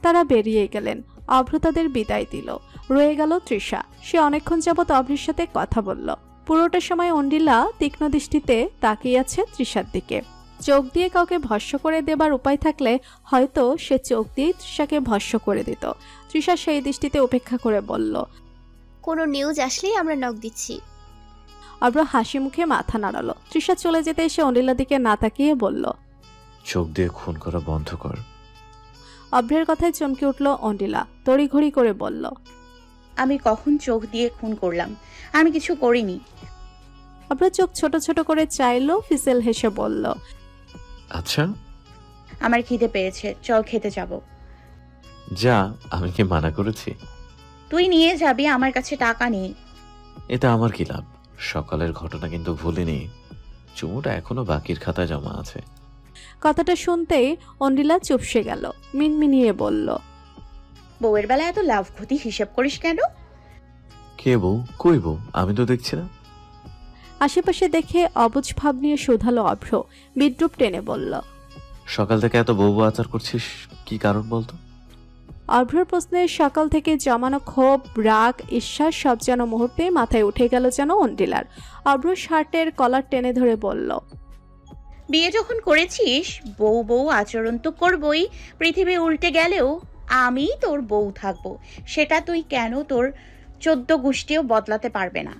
তারা বেরিয়ে গেলেন। অভ্র তাদের বিদায় দিল। রয়ে গেল তৃষা। সে অনেকক্ষণ যাবৎ অভ্রের সাথে কথা বলল। পুরোটা সময় অন্ডিলা তীক্ষ্ণ দৃষ্টিতে তাকিয়ে আছে তৃষার দিকে। চোখ দিয়ে কাউকে ভস্য করে দেবার উপায় থাকলে হয়তো সে চোখ দিয়ে তৃষাকে ভস্য করে দিত। তৃষা সেই দৃষ্টিতে উপেক্ষা করে বলল, কোনো নিউজ আসলেই আমরা নক দিচ্ছি। অভ্র হাসি মুখে মাথা নাড়ালো। তৃষা চলে যেতে এসে অনিলার দিকে না তাকিয়ে বলল, চোখ দিয়ে খুন করা বন্ধ কর। অভ্রের কথায় চমকে উঠল অনিলা। তড়িঘড়ি করে বলল, আমি কখন চোখ দিয়ে খুন করলাম? আমি কিছু করিনি। অভ্র চোখ ছোট ছোট করে চাইলো। ফিসেল হেসে বলল, আচ্ছা, আমার খিদে পেয়েছে, চল খেতে যাব। যা, আমি কি মানা করেছি? তুই নিয়ে যাবি, আমার কাছে টাকা নেই। এটা আমার কি লাভ? সকালের ঘটনা কিন্তু ভুলিনি। চুমুটা এখনো বাকির খাতায় জমা আছে। কথাটা শুনতেই অন্ডিলা চুপসে গেল। মিনমিনিয়ে বলল, বউয়ের বেলা এত লাভ ক্ষতি হিসেব করিস কেন? কে বউ? কই বউ? আমি তো দেখছি না। আশেপাশে দেখে অবুঝ ভাব নিয়ে শোধালো অভ্র। বিদ্রুপ টেনে বলল, সকাল থেকে এত বউ আচার করছিস, কি কারণ বলতো? অভ্রর প্রশ্নে সকাল থেকে জমানো ক্ষোভ, রাগ, ঈর্ষা সব যেন মুহূর্তে মাথায় উঠে গেল যেন অন্ডিলার। অভ্র শার্টের কলার টেনে ধরে বলল, বিয়ে যখন করেছিস বউ বউ আচরণ তো করবই। পৃথিবী উল্টে গেলেও আমি তোর বউ থাকবো। সেটা তুই কেন তোর 14 গোষ্ঠীও বদলাতে পারবে না।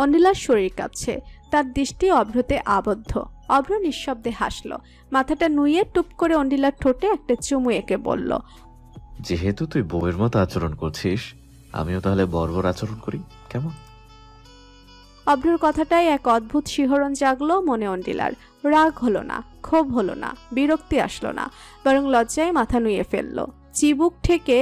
অন্ডিলার শরীর কাঁপছে। তার দৃষ্টি অভ্রতে আবদ্ধ। অভ্র নিঃশব্দে হাসল। মাথাটা নুইয়ে টুপ করে অন্ডিলার ঠোঁটে একটা চুমু এঁকে বলল, যেহেতু তুই বউয়ের মতো আচরণ করছিস, আমিও তাহলে বর্বর আচরণ করি, কেমন? অভ্রর কথাটাই এক অদ্ভুত শিহরণ জাগলো মনে অন্ডিলার। রাগ হলো না, ক্ষোভ হলো না, বিরক্তি আসলো না, বরং লজ্জায় মাথা নুয়ে ফেলল। চিবুক ঠেকে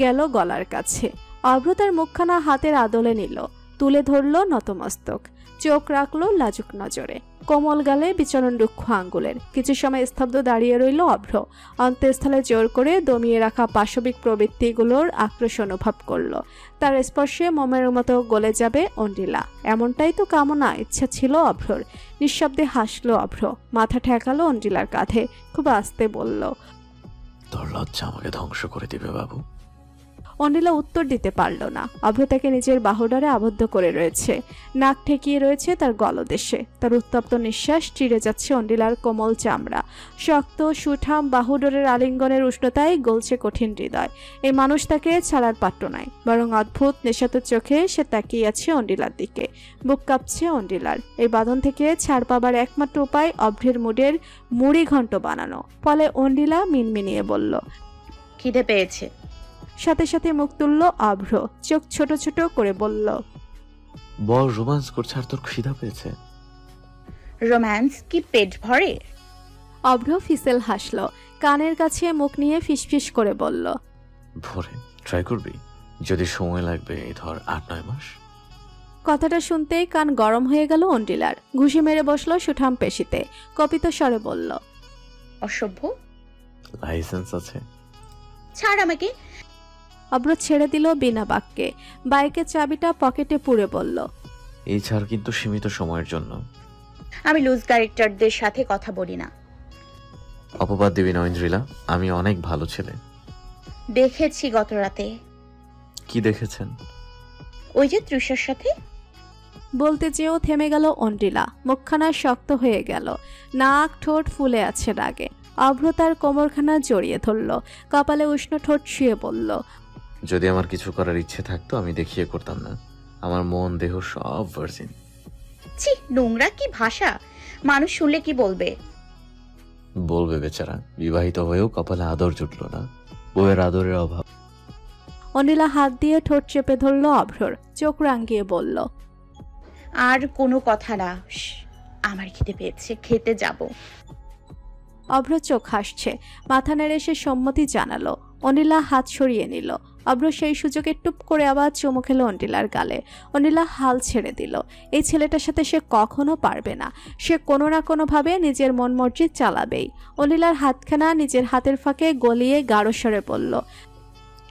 গেল গলার কাছে। অভ্র তার মুখখানা হাতের আদলে নিল, তুলে ধরল নতমস্তক। চোখ রাখলো লাজুক নজরে। কোমল গালে বিচরণ রুক্ষ আঙ্গুলের। কিছু সময় স্তব্ধ দাঁড়িয়ে রইল অভ্র। অন্তঃস্থলে জোর করে দমিয়ে রাখা পাশবিক প্রবৃত্তিগুলোর আক্রোশ অনুভব করল। তার স্পর্শে মোমের মতো গলে যাবে অন্ডিলা, এমনটাই তো কামনা, ইচ্ছা ছিল অভ্রর। নিঃশব্দে হাসলো অভ্র। মাথা ঠেকালো অন্ডিলার কাঁধে। খুব আস্তে বলল, তোর লজ্জা আমাকে ধ্বংস করে দিবে বাবু। অন্ডিলা উত্তর দিতে পারল না। অভ্র তাকে নিজের বাহুডারে আবদ্ধ করে রয়েছে। নাক ঠেকিয়ে রয়েছে তার গলদেশে। তার উত্তপ্ত নিঃশ্বাস চিরে যাচ্ছে অন্ডিলার কোমল চামড়া। শক্ত সুঠাম বাহুডোরের আলিঙ্গনের উষ্ণতায় গলছে কঠিন হৃদয়। এই মানুষ তাকে ছাড়ার পাত্র নাই, বরং অদ্ভুত নেশাতুর চোখে সে তাকিয়ে আছে অন্ডিলার দিকে। বুক কাঁপছে অন্ডিলার। এই বাঁধন থেকে ছাড় পাবার একমাত্র উপায় অভ্রের মুডের মুড়ি ঘন্ট বানানো। ফলে অন্ডিলা মিনমিনিয়ে বলল, খিদে পেয়েছে। সাথে সাথে মুখ তুলল অভ্র। চোখ ছোট ছোট করে বলল, বল, রোমান্স করছে আর তোর খিদা পেয়েছে? রোম্যান্স কি পেট ভরে? অভ্র ফিসেল হাসল। কানের কাছে মুখ নিয়ে ফিসফিস করে বলল, ভরে ট্রাই করবি? যদি সময় লাগবে, এই ধর 8-9 মাস। কথাটা শুনতেই কান গরম হয়ে গেল অন্ডিলার। ঘুষি মেরে বসলো সুঠাম পেশিতে। কপিত স্বরে বলল, অসভ্য। লাইসেন্স আছে? ছাড় আমাকে। অভ্র ছেড়ে দিল বিনা বাক্যে। বাইকের চাবিটা পকেটে পুরে বলল, এই ছাড় কিন্তু সীমিত সময়ের জন্য। আমি লুজ ক্যারেক্টারদের সাথে কথা বলি না। অপবাদ দিবি না ঐন্দ্রিলা, আমি অনেক ভালো ছেলে। দেখেছি গত রাতে। কি দেখেছেন? ওই যে তৃষার সাথে। বলতে যেও থেমে গেল অন্ডিলা। মুখখানা শক্ত হয়ে গেল। নাক ঠোঁট ফুলে আছে রাগে। অভ্র তার কোমরখানা জড়িয়ে ধরল। কপালে উষ্ণ ঠোঁট শুয়ে বলল, যদি আমার কিছু করার ইচ্ছে থাকতো আমি দেখিয়ে করতাম না। আমার মন দেহ সব ভার্জিন। ছি, নোংরা কি ভাষা! মানুষ শুনলে কি বলবে? বলবে বেচারা, বিবাহিত হয়েও কপালে আদর জুটলো না। বউয়ের আদরের অভাব। অনিলা হাত দিয়ে ঠোঁট চেপে ধরল অভ্রর। চোখ রাঙিয়ে বলল, আর কোনো কথা না। আমার খিদে পেয়েছে, খেতে যাব। অভ্র চোখ হাসছে। মাথা নেড়ে সে সম্মতি জানালো। অনিলা হাত সরিয়ে নিল। অভ্র সেই সুযোগে টুপ করে আবার চুমু খেলো অনিলার গালে। অনিলা হাল ছেড়ে দিল। এই ছেলেটার সাথে সে কখনো পারবে না। সে কোনো না কোনোভাবে নিজের মন মর্জি চালাবেই। অনিলার হাতখানা নিজের হাতের ফাঁকে গলিয়ে গাঢ় স্বরে বলল,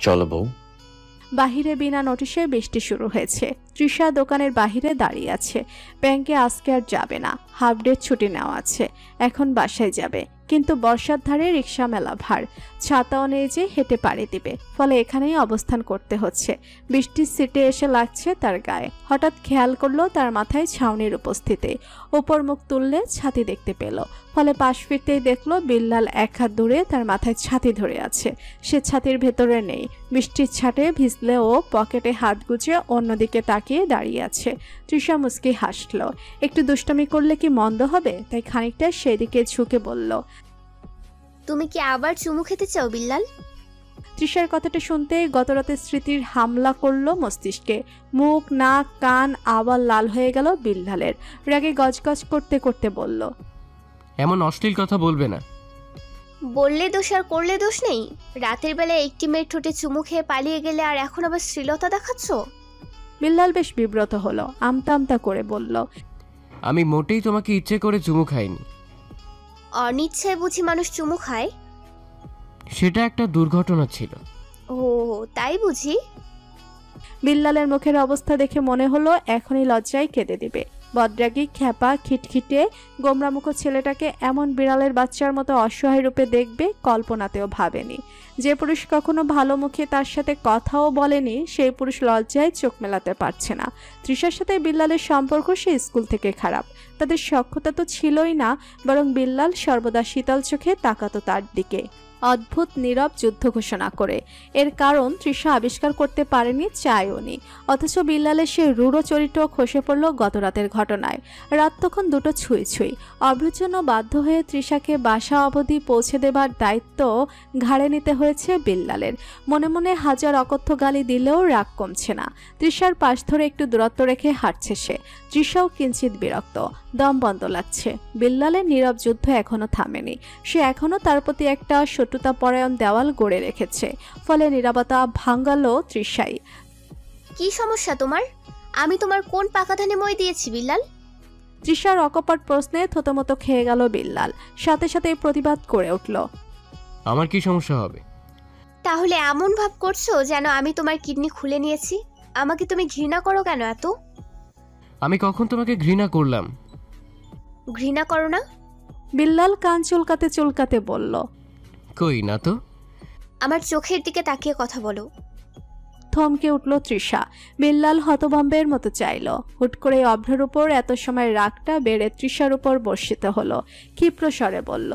চলো বউ। বাহিরে বিনা নোটিশে বৃষ্টি শুরু হয়েছে। তৃষা দোকানের বাহিরে দাঁড়িয়ে আছে। ব্যাংকে আজকে আর যাবে না, হাফ ডে ছুটি নেওয়া আছে, এখন বাসায় যাবে। কিন্তু বর্ষার ধারে রিক্সা মেলা ভার, ছাতাও নেই যে হেঁটে পাড়ি দিবে, ফলে এখানেই অবস্থান করতে হচ্ছে। বৃষ্টির সিটে এসে লাগছে তার গায়ে। হঠাৎ খেয়াল করলো তার মাথায় ছাউনির উপস্থিতি। ওপর মুখ তুললে ছাতি দেখতে পেল, ফলে পাশ ফিরতেই দেখলো বিল্লাল এক হাত দূরে তার মাথায় ছাতি ধরে আছে। সে ছাতির ভেতরে নেই, বৃষ্টির ছাটে ভিজলেও পকেটে হাত গুজে অন্যদিকে তাকিয়ে দাঁড়িয়ে আছে। তৃষা মুচকি হাসল। একটু দুষ্টমি করলে কি মন্দ হবে, তাই খানিকটা সেদিকে ঝুঁকে বলল, তুমি কি আবার চুমু খেতে চাও বিল্লাল? তৃষার কথাটা শুনতে গতরাতের স্মৃতির হামলা করলো মস্তিষ্কে। মুখ, নাক, কান আবার লাল হয়ে গেল বিল্লালের। রাগে গজগজ করতে করতে বলল, এমন অশ্লীল কথা বলবে না। বললে দোষ আর করলে দোষ নেই। রাতের বেলায় একটি মেয়ের ঠোঁটে চুমু খেয়ে পালিয়ে গেলে আর এখন আবার শ্লীলতা দেখাচ্ছ? বিল্লাল বেশ বিব্রত হলো, আমতা আমতা করে বলল, আমি মোটেই তোমাকে ইচ্ছে করে চুমু খাইনি। অনিচ্ছায় বুঝি মানুষ চুমু খায়? সেটা একটা দুর্ঘটনা ছিল। ও তাই বুঝি? বিল্লালের মুখের অবস্থা দেখে মনে হলো এখনই লজ্জায় কেঁদে দিবে। বদরাগী, খ্যাপা, খিটখিটে, গোমরামুখ ছেলেটাকে এমন বিড়ালের বাচ্চার মতো অসহায় রূপে দেখবে কল্পনাতেও ভাবেনি। যে পুরুষ কখনো ভালো মুখে তার সাথে কথাও বলেনি, সেই পুরুষ লজ্জায় চোখ মেলাতে পারছে না। তৃষার সাথে বিল্লালের সম্পর্ক সে স্কুল থেকে খারাপ। তাদের সখ্যতা তো ছিলই না, বরং বিল্লাল সর্বদা শীতল চোখে তাকাতো তার দিকে, অদ্ভুত নীরব যুদ্ধ ঘোষণা করে। এর কারণ তৃষা আবিষ্কার করতে পারেনি, চায়ওনি। অথচ বিল্লালের সে রূঢ় চরিত্র খসে পড়ল গতরাতের ঘটনায়। রাত তখন 2টো ছুঁই ছুঁই। অভ্রের জন্য বাধ্য হয়ে তৃষাকে বাসা অবধি পৌঁছে দেবার দায়িত্ব ঘাড়ে নিতে হয়েছে বিল্লালের। মনে মনে হাজার অকথ্য গালি দিলেও রাগ কমছে না। তৃষার পাশ ধরে একটু দূরত্ব রেখে হাঁটছে সে। তৃষাও কিঞ্চিত বিরক্ত, দম বন্ধ লাগছে। বিল্লালের নীরব যুদ্ধ এখনো থামেনি। সে এখনো তার প্রতি একটা শত্রুতা পরায়ণ দেওয়াল গড়ে রেখেছে, ফলে নীরবতা ভাঙালো তৃষাই। কি সমস্যা তোমার? আমি তোমার কোন পাকা ধানে মই দিয়েছি বিল্লাল? তৃষার অকপট প্রশ্নে থতমত খেয়ে গেল বিল্লাল, সাথে সাথে প্রতিবাদ করে উঠল, আমার কি সমস্যা হবে? তাহলে এমন ভাব করছো যেন আমি তোমার কিডনি খুলে নিয়েছি। আমাকে তুমি ঘৃণা করো কেন এত? আমি কখন তোমাকে ঘৃণা করলাম? ঘৃণা করো না? বিল্লাল কান চুলকাতে চুলকাতে বলল, কই না তো। আমার চোখের দিকে তাকিয়ে কথা বলো। থমকে উঠল তৃষা। বিল্লাল হতভম্বের মতো চাইল। হুট করে অভ্রের উপর এত সময় রাগটা বেড়ে তৃষার উপর বর্ষিত হলো। ক্ষিপ্র স্বরে বলল,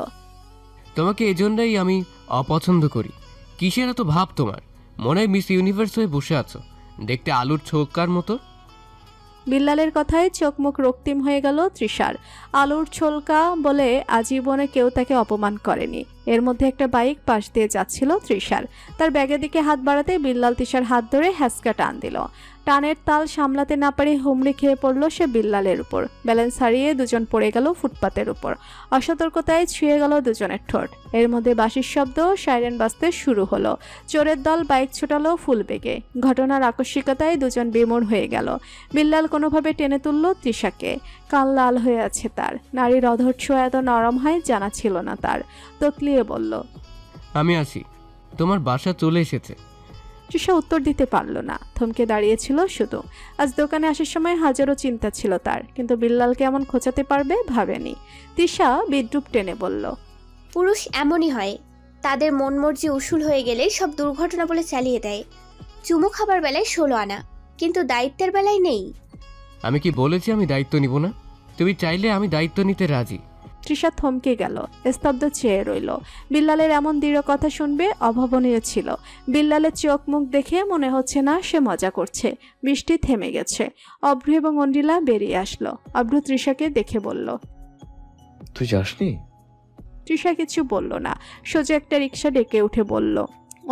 তোমাকে এজন্যই আমি অপছন্দ করি। কিসের এত ভাব তোমার? মনে হয় মিস ইউনিভার্স হয়ে বসে আছো, দেখতে আলুর ছোকার মতো। বিল্লালের কথায় চোখ মুখ রক্তিম হয়ে গেল তৃষার। আলুর ছোলকা বলে আজীবনে কেউ তাকে অপমান করেনি। এর মধ্যে একটা বাইক পাশ দিয়ে যাচ্ছিল তৃষার। তার ব্যাগের দিকে হাত বাড়াতে বিল্লাল তৃষার হাত ধরে হ্যাঁচকা টান দিল। টানের তাল সামলাতে না পারে হুমড়ি খেয়ে পড়ল সে বিল্লালের উপর। ব্যালেন্স হারিয়ে দুজন পড়ে গেল ফুটপাতের উপর। অসতর্কতায় ছুঁয়ে গেল দুজনের ঠোঁট। এর মধ্যে বাঁশির শব্দ, সাইরেন বাজতে শুরু হলো। চোরের দল বাইক ছোটালো ফুল বেগে। ঘটনার আকস্মিকতায় দুজন বিমূঢ় হয়ে গেল। বিল্লাল কোনোভাবে টেনে তুলল তৃষাকে। কান লাল হয়ে আছে তার। নারীর অধৈর্য এত নরম হয় জানা ছিল না তার। ততলিয়ে বলল, আমি আসি, তোমার বাসা চলে এসেছে। তৃষা উত্তর দিতে পারল না, থমকে দাঁড়িয়েছিল শুধু। আজ দোকানে আসার সময় হাজারো চিন্তা ছিল তার, কিন্তু বিল্লালকে এমন খোঁচাতে পারবে ভাবেনি। তৃষা বিদ্রুপ টেনে বলল, পুরুষ এমনই হয়, তাদের মন মর্জি উসুল হয়ে গেলে সব দুর্ঘটনা বলে চালিয়ে দেয়। চুমু খাবার বেলায় 16 আনা, কিন্তু দায়িত্বের বেলায় নেই। আমি কি বলেছি আমি দায়িত্ব নিব না? তুমি চাইলে আমি দায়িত্ব নিতে রাজি। তৃষা থমকে গেল, স্তব্ধ চেয়ে রইল। বিল্লালের এমন দৃঢ় কথা শুনবে অভাবনীয় ছিল। বিল্লালের চোখ মুখ দেখে মনে হচ্ছে না সে মজা করছে। বৃষ্টি থেমে গেছে। অভ্র এবং অন্ডিলা বেরিয়ে আসলো। অভ্র তৃষাকে দেখে বলল, তুই যাসনি? তৃষা কিছু বলল না, সোজা একটা রিক্সা ডেকে উঠে বলল।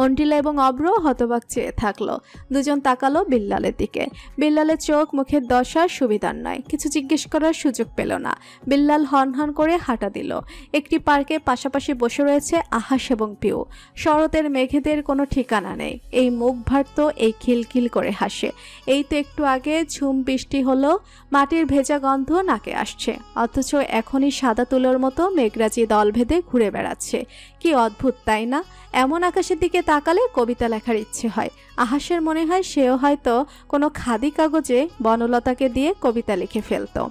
অন্টিলা এবং অব্র হতবাক চেয়ে থাকলো। দুজন তাকালো বিল্লালের দিকে। বিল্লালের চোখ মুখের দশা সুবিধার নয়, কিছু জিজ্ঞেস করার সুযোগ পেল না। বিল্লাল হনহন করে হাঁটা দিল। একটি পার্কে পাশাপাশি বসে রয়েছে আহাস এবং পিউ। শরতের মেঘেদের কোনো ঠিকানা নেই। এই মুখ ভার্ত, এই খিলখিল করে হাসে। এই তো একটু আগে ঝুম বৃষ্টি হলো, মাটির ভেজা গন্ধ নাকে আসছে, অথচ এখনই সাদা তুলোর মতো মেঘরাজি দল ভেদে ঘুরে বেড়াচ্ছে। কি অদ্ভুত তাই না? এমন আকাশের দিকে তাকালে কবিতা লেখার ইচ্ছে হয়। আহাসের মনে হয় সেও হয়তো কোনো খাদি কাগজে বনলতাকে দিয়ে কবিতা লিখে ফেলতো।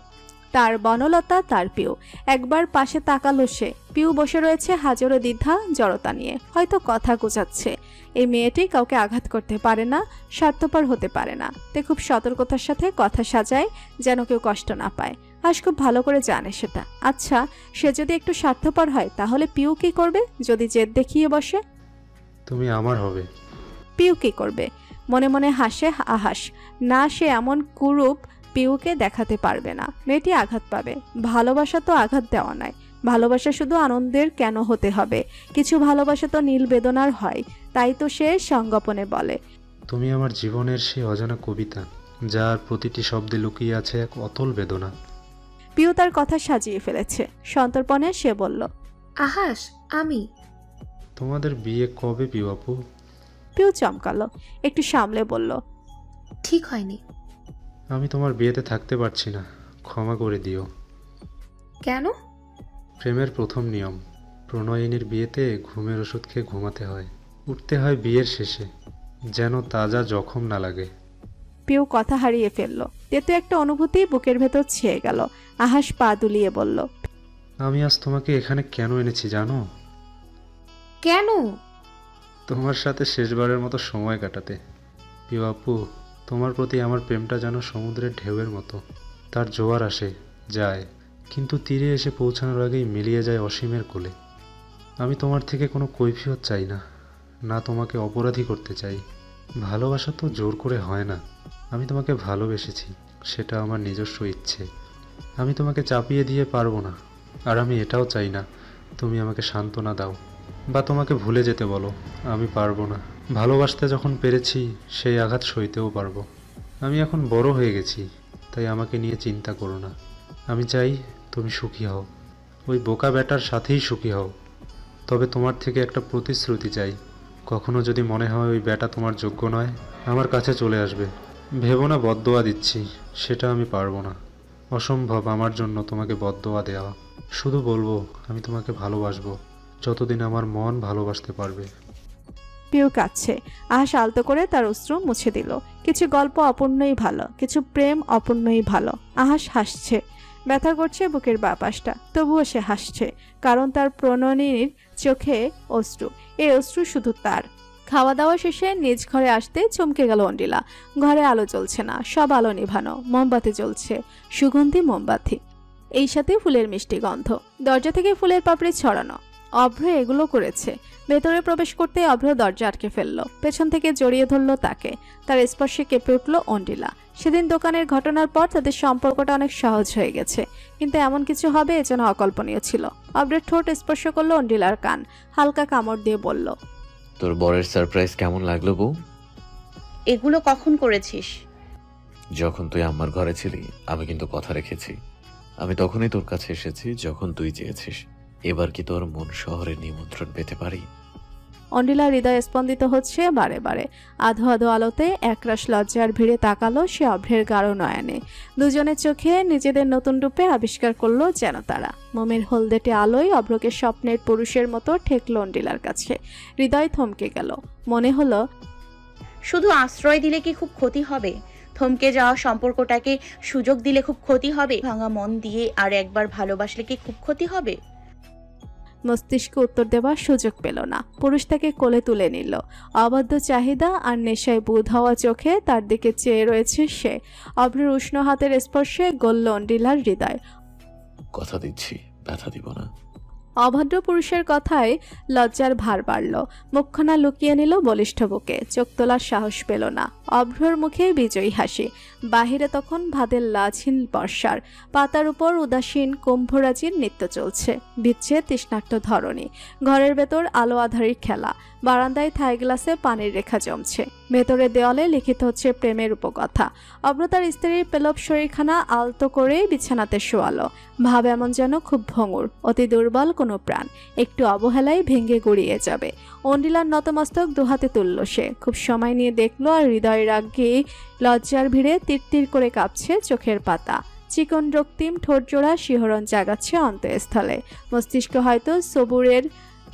তার বনলতা, তার পিউ। একবার পাশে তাকালো সে। পিউ বসে রয়েছে হাজারো দ্বিধা জড়তা নিয়ে, হয়তো কথা গোছাচ্ছে। এই মেয়েটি কাউকে আঘাত করতে পারে না, স্বার্থপর হতে পারে না, তে খুব সতর্কতার সাথে কথা সাজায় যেন কেউ কষ্ট না পায়। আজ খুব ভালো করে জানে সেটা। আচ্ছা, সে যদি একটু স্বার্থপর হয় তাহলে পিউ কি করবে? যদি জেদ দেখিয়ে বসে? তুমি আমার হবে। পিউ কি করবে? মনে মনে হাসে আহাস। না, সে এমন কুরূপ পিউকে দেখাতে পারবে না। মেয়েটি আঘাত পাবে। ভালোবাসা তো আঘাত দেওয়া নয়। ভালোবাসা শুধু আনন্দের কেন হতে হবে? কিছু ভালোবাসা তো নীল বেদনার হয়। তাই তো সে সংগোপনে বলে, তুমি আমার জীবনের সেই অজানা কবিতা, যার প্রতিটি শব্দে লুকিয়ে আছে এক অতল বেদনা। পিউ তার কথা সাজিয়ে ফেলেছে। সন্তর্পণে সে বলল, আহাস, আমি। তোমাদের বিয়ে কবে পিউ আপু? পিউ চমকালো, একটু সামলে বলল, ঠিক হয়নি। আমি তোমার বিয়েতে থাকতে পারছি না, ক্ষমা করে দিও। কেন? প্রেমের প্রথম নিয়ম, প্রণয়িনীর বিয়েতে ঘুমের ওষুধ খেয়ে ঘুমাতে হয়, উঠতে হয় বিয়ের শেষে, যেন তাজা জখম না লাগে। পিউ কথা হারিয়ে ফেলল। তেতো একটা অনুভূতি বুকের ভেতর ছেয়ে গেল। আহাস পা দুলিয়ে বলল, আমি আজ তোমাকে এখানে কেন এনেছি জানো? কেন? তোমার সাথে শেষবারের মতো সময় কাটাতে। পিউ আপু, তোমার প্রতি আমার প্রেমটা যেন সমুদ্রের ঢেউয়ের মতো। তার জোয়ার আসে, যায়, কিন্তু তীরে এসে পৌঁছানোর আগেই মিলিয়ে যায় অসীমের কোলে। আমি তোমার থেকে কোনো কৈফিয়ত চাই না, না তোমাকে অপরাধী করতে চাই। ভালোবাসা তো জোর করে হয় না। আমি তোমাকে ভালোবেসেছি, সেটা আমার নিজস্ব ইচ্ছে। আমি তোমাকে চাপিয়ে দিয়ে পারবো না। আর আমি এটাও চাই না তুমি আমাকে সান্ত্বনা দাও বা তোমাকে ভুলে যেতে বলো। আমি পারবো না। ভালোবাসতে যখন পেরেছি, সেই আঘাত সইতেও পারবো। আমি এখন বড় হয়ে গেছি, তাই আমাকে নিয়ে চিন্তা করো না। আমি চাই তুমি সুখী হও, ওই বোকা বেটার সাথেই সুখী হও। তবে তোমার থেকে একটা প্রতিশ্রুতি চাই, কখনো যদি মনে হয় ওই বেটা তোমার যোগ্য নয়, আমার কাছে চলে আসবে। ভেবো না বদদোয়া দিচ্ছি, সেটা আমি পারবো না। অসম্ভব আমার জন্য তোমাকে বদদোয়া দেওয়া। শুধু বলবো আমি তোমাকে ভালোবাসবো, যতদিন আমার মন ভালোবাসতে পারবে। পিউ কাঁদছে। আহাস আলতো করে তার অশ্রু মুছে দিল। কিছু গল্প অপূর্ণই ভালো, কিছু প্রেম অপূর্ণই ভালো। আহাস হাসছে। ব্যথা করছে বুকের বাপাসটা, তবুও সে হাসছে, কারণ তার প্রণয়িনীর চোখে অশ্রু। এই অশ্রু শুধু তার। খাওয়া দাওয়া শেষে নিজ ঘরে আসতে চমকে গেল অন্ডিলা। ঘরে আলো জ্বলছে না, সব আলো নিভানো, মোমবাতি জ্বলছে, সুগন্ধি মোমবাতি, এই সাথে ফুলের মিষ্টি গন্ধ। দরজা থেকে ফুলের পাপড়ি ছড়ানো। অভ্র এগুলো করেছে। ভেতরে প্রবেশ করতে অভ্র দরজা আটকে ফেলল। পেছন থেকে জড়িয়ে ধরল তাকে। তার স্পর্শে কেঁপে উঠল অন্ডিলা। সেদিন দোকানের ঘটনার পর তাদের সম্পর্কটা অনেক সহজ হয়ে গেছে, কিন্তু এমন কিছু হবে এ যেন অকল্পনীয় ছিল। অভ্রের ঠোঁট স্পর্শ করলো অন্ডিলার কান, হালকা কামড় দিয়ে বলল, তোর বরের সারপ্রাইজ কেমন লাগলো বউ? এগুলো কখন করেছিস? যখন তুই আমার ঘরে ছিলি, আমি কিন্তু কথা রেখেছি। আমি তখনই তোর কাছে এসেছি যখন তুই চেয়েছিস। এবার কি তোর মন শহরে নিমন্ত্রণ পেতে পারি? অন্ডিলা হৃদয় স্পন্দিত হচ্ছে বারে বারে। আধো আধো আলোতে একরাশ লজ্জার ভিড়ে তাকালো সে অভ্রের গাঢ় নয়নে। দুজনের চোখে নিজেদের নতুন রূপে আবিষ্কার করলো যেন তারা। মোমের হলদেটে আলোয় অভ্রকে স্বপ্নের পুরুষের মতো ঠেকলো অন্ডিলার কাছে। হৃদয় থমকে গেল। মনে হলো, শুধু আশ্রয় দিলে কি খুব ক্ষতি হবে? থমকে যাওয়া সম্পর্কটাকে সুযোগ দিলে খুব ক্ষতি হবে? ভাঙা মন দিয়ে আর একবার ভালোবাসলে কি খুব ক্ষতি হবে? মস্তিষ্ক উত্তর দেওয়ার সুযোগ পেল না। পুরুষ তাকে কোলে তুলে নিল। অবাধ্য চাহিদা আর নেশায় বুঁদ হওয়া চোখে তার দিকে চেয়ে রয়েছে সে। অভ্রের উষ্ণ হাতের স্পর্শে গলল অন্ডিলার হৃদয়। কথা দিচ্ছি, ব্যথা দিব না। অভদ্র পুরুষের কথায় লজ্জার ভার বাড়ল। মুখখানা লুকিয়ে নিল বলিষ্ঠ বুকে। চোখ তোলার সাহস পেল না। অভ্রর মুখে বিজয়ী হাসি। বাহিরে তখন ভাদের লাঝিন বর্ষার। পাতার উপর উদাসীন কুম্ভরাজির নৃত্য চলছে। বিচ্ছে তৃষ্ণার্ত ধরণী। ঘরের ভেতর আলো আধারির খেলা। বারান্দায় থাই গ্লাসে পানির রেখা জমছে। ভেতরের দেওয়ালে লিখিত হচ্ছে প্রেমের উপকথা। অভ্র তার স্ত্রীর পেলব শরীরখানা আলতো করে বিছানাতে শোয়ালো। ভাব এমন যেন খুব ভঙ্গুর, অতি দুর্বল কোনো প্রাণ, একটু অবহেলায় ভেঙে গড়িয়ে যাবে। অন্ডিলার নতমস্তক দুহাতে তুলল সে। খুব সময় নিয়ে দেখলো আর হৃদয়ের রাগে লজ্জার ভিড়ে তীর করে কাঁপছে চোখের পাতা। চিকন রক্তিম ঠোঁট জোড়া শিহরণ জাগাচ্ছে অন্তঃস্থলে। মস্তিষ্ক হয়তো সবুরের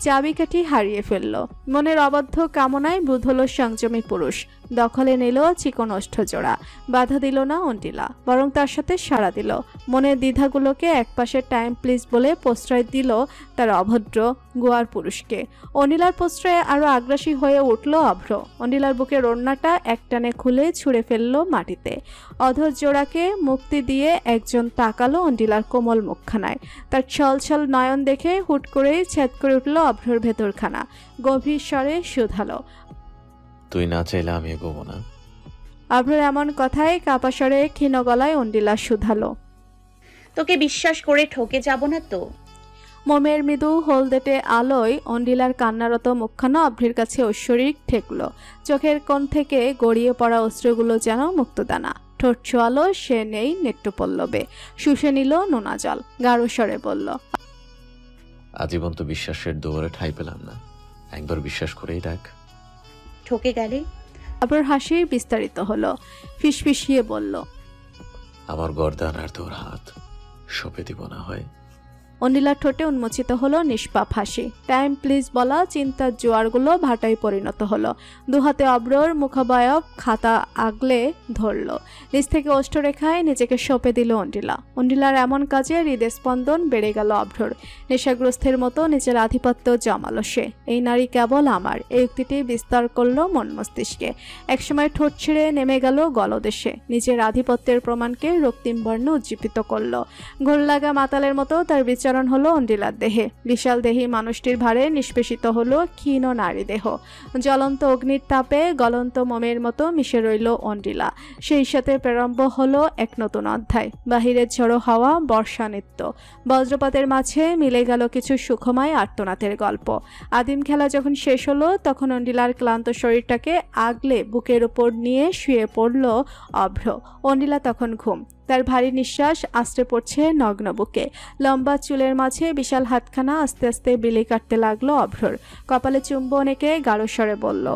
চাবিকাঠি হারিয়ে ফেলল। মনের অবাধ্য কামনায় বুধ হলো সংযমী পুরুষ। দখলে নিল চিকন ওষ্ঠজোড়া। বাধা দিল না অন্টিলা, বরং তার সাথে সাড়া দিল। মনের দ্বিধাগুলোকে একপাশে টাইম প্লিজ বলে প্রশ্রয় দিল তার অভদ্র গোয়ার পুরুষকে। অনিলার প্রশ্রয়ে আরো আগ্রাসী হয়ে উঠল অভ্র। অনিলার বুকের ওড়নাটা একটানে খুলে ছুঁড়ে ফেলল মাটিতে। অধর জোড়াকে মুক্তি দিয়ে একজন তাকালো অনিলার কোমল মুখখানায়। তার ছলছল নয়ন দেখে হুট করেই ছেদ করে উঠল অভ্রর ভেতরখানা। গভীর স্বরে শুধালো, তুই না চাইলে আমি এগোবো না। অভ্রর এমন কথায় কাপা স্বরে ক্ষীণ গলায় অন্ডিলা শুধালো, তোকে বিশ্বাস করে ঠকে যাব না তো? মোমের মৃদু হলদেটে আলোয় অন্ডিলার কান্নারত মুখখানা অভ্রের কাছে ঐশ্বরিক ঠেকল। চোখের কোণ থেকে গড়িয়ে পড়া অস্ত্রগুলো যেন মুক্তদানা। ঠোঁট ছোয়ালো সে নেই নেট্টুপল্লবে। শুষে নিল নোনা জল। গাঢ় স্বরে বলল, আজীবন তো বিশ্বাসের দুয়ারে ঠাঁই পেলাম না, একবার বিশ্বাস করেই দেখ। ঠকে গেলে? আবার হাসি বিস্তারিত হলো। ফিসফিসিয়ে বলল, আমার গর্দান আর তোর হাত সঁপে দিব না হয়। অনিলার ঠোঁটে উন্মোচিত হলো নিষ্পাপ হাসি। টাইম প্লিজ বলা চিন্তার জোয়ারগুলো ভাটায় পরিণত হলো। দুহাতে অব্রর মুখাবয়ব খাতা আগলে ধরল। নিচ থেকে ওষ্ঠরেখায় নিজেকে সঁপে দিল অন্ডিলা। অন্ডিলার এমন কাজে হৃদস্পন্দন বেড়ে গেল অব্রর। নেশাগ্রস্তের মতো নিজের আধিপত্য জমালো সে। এই নারী কেবল আমার, এই উক্তিটি বিস্তার করলো মন মস্তিষ্কে। একসময় ঠোঁট ছিঁড়ে নেমে গেল গলদেশে। নিজের আধিপত্যের প্রমাণকে রক্তিম বর্ণ উজ্জীবিত করল। ঘোর লাগা মাতালের মতো তার বিচারণ হলো অন্ডিলার দেহে। বিশাল দেহী মানুষটির ভারে নিষ্পেষিত হলো ক্ষীণ নারী দেহ। জ্বলন্ত অগ্নির তাপে গলন্ত মোমের মতো মিশে রইল অন্ডিলা। সেই সাথে প্রারম্ভ হলো এক নতুন অধ্যায়। বাহিরের ঝড়ো হাওয়া, বর্ষা নৃত্য, বজ্রপাতের মাঝে মিলে গেল কিছু সুখময় আর্তনাদের গল্প। আদিম খেলা যখন শেষ হলো তখন অন্ডিলার ক্লান্ত শরীরটাকে আগলে বুকের উপর নিয়ে শুয়ে পড়ল অভ্র। অন্ডিলা তখন ঘুম। তার ভারী নিঃশ্বাস আস্তে পড়ছে নগ্ন বুকে। লম্বা চুলের মাঝে বিশাল হাতখানা আস্তে আস্তে বিলি কাটতে লাগলো অভ্রর। কপালে চুম্বন এঁকে গাঢ় স্বরে বলল,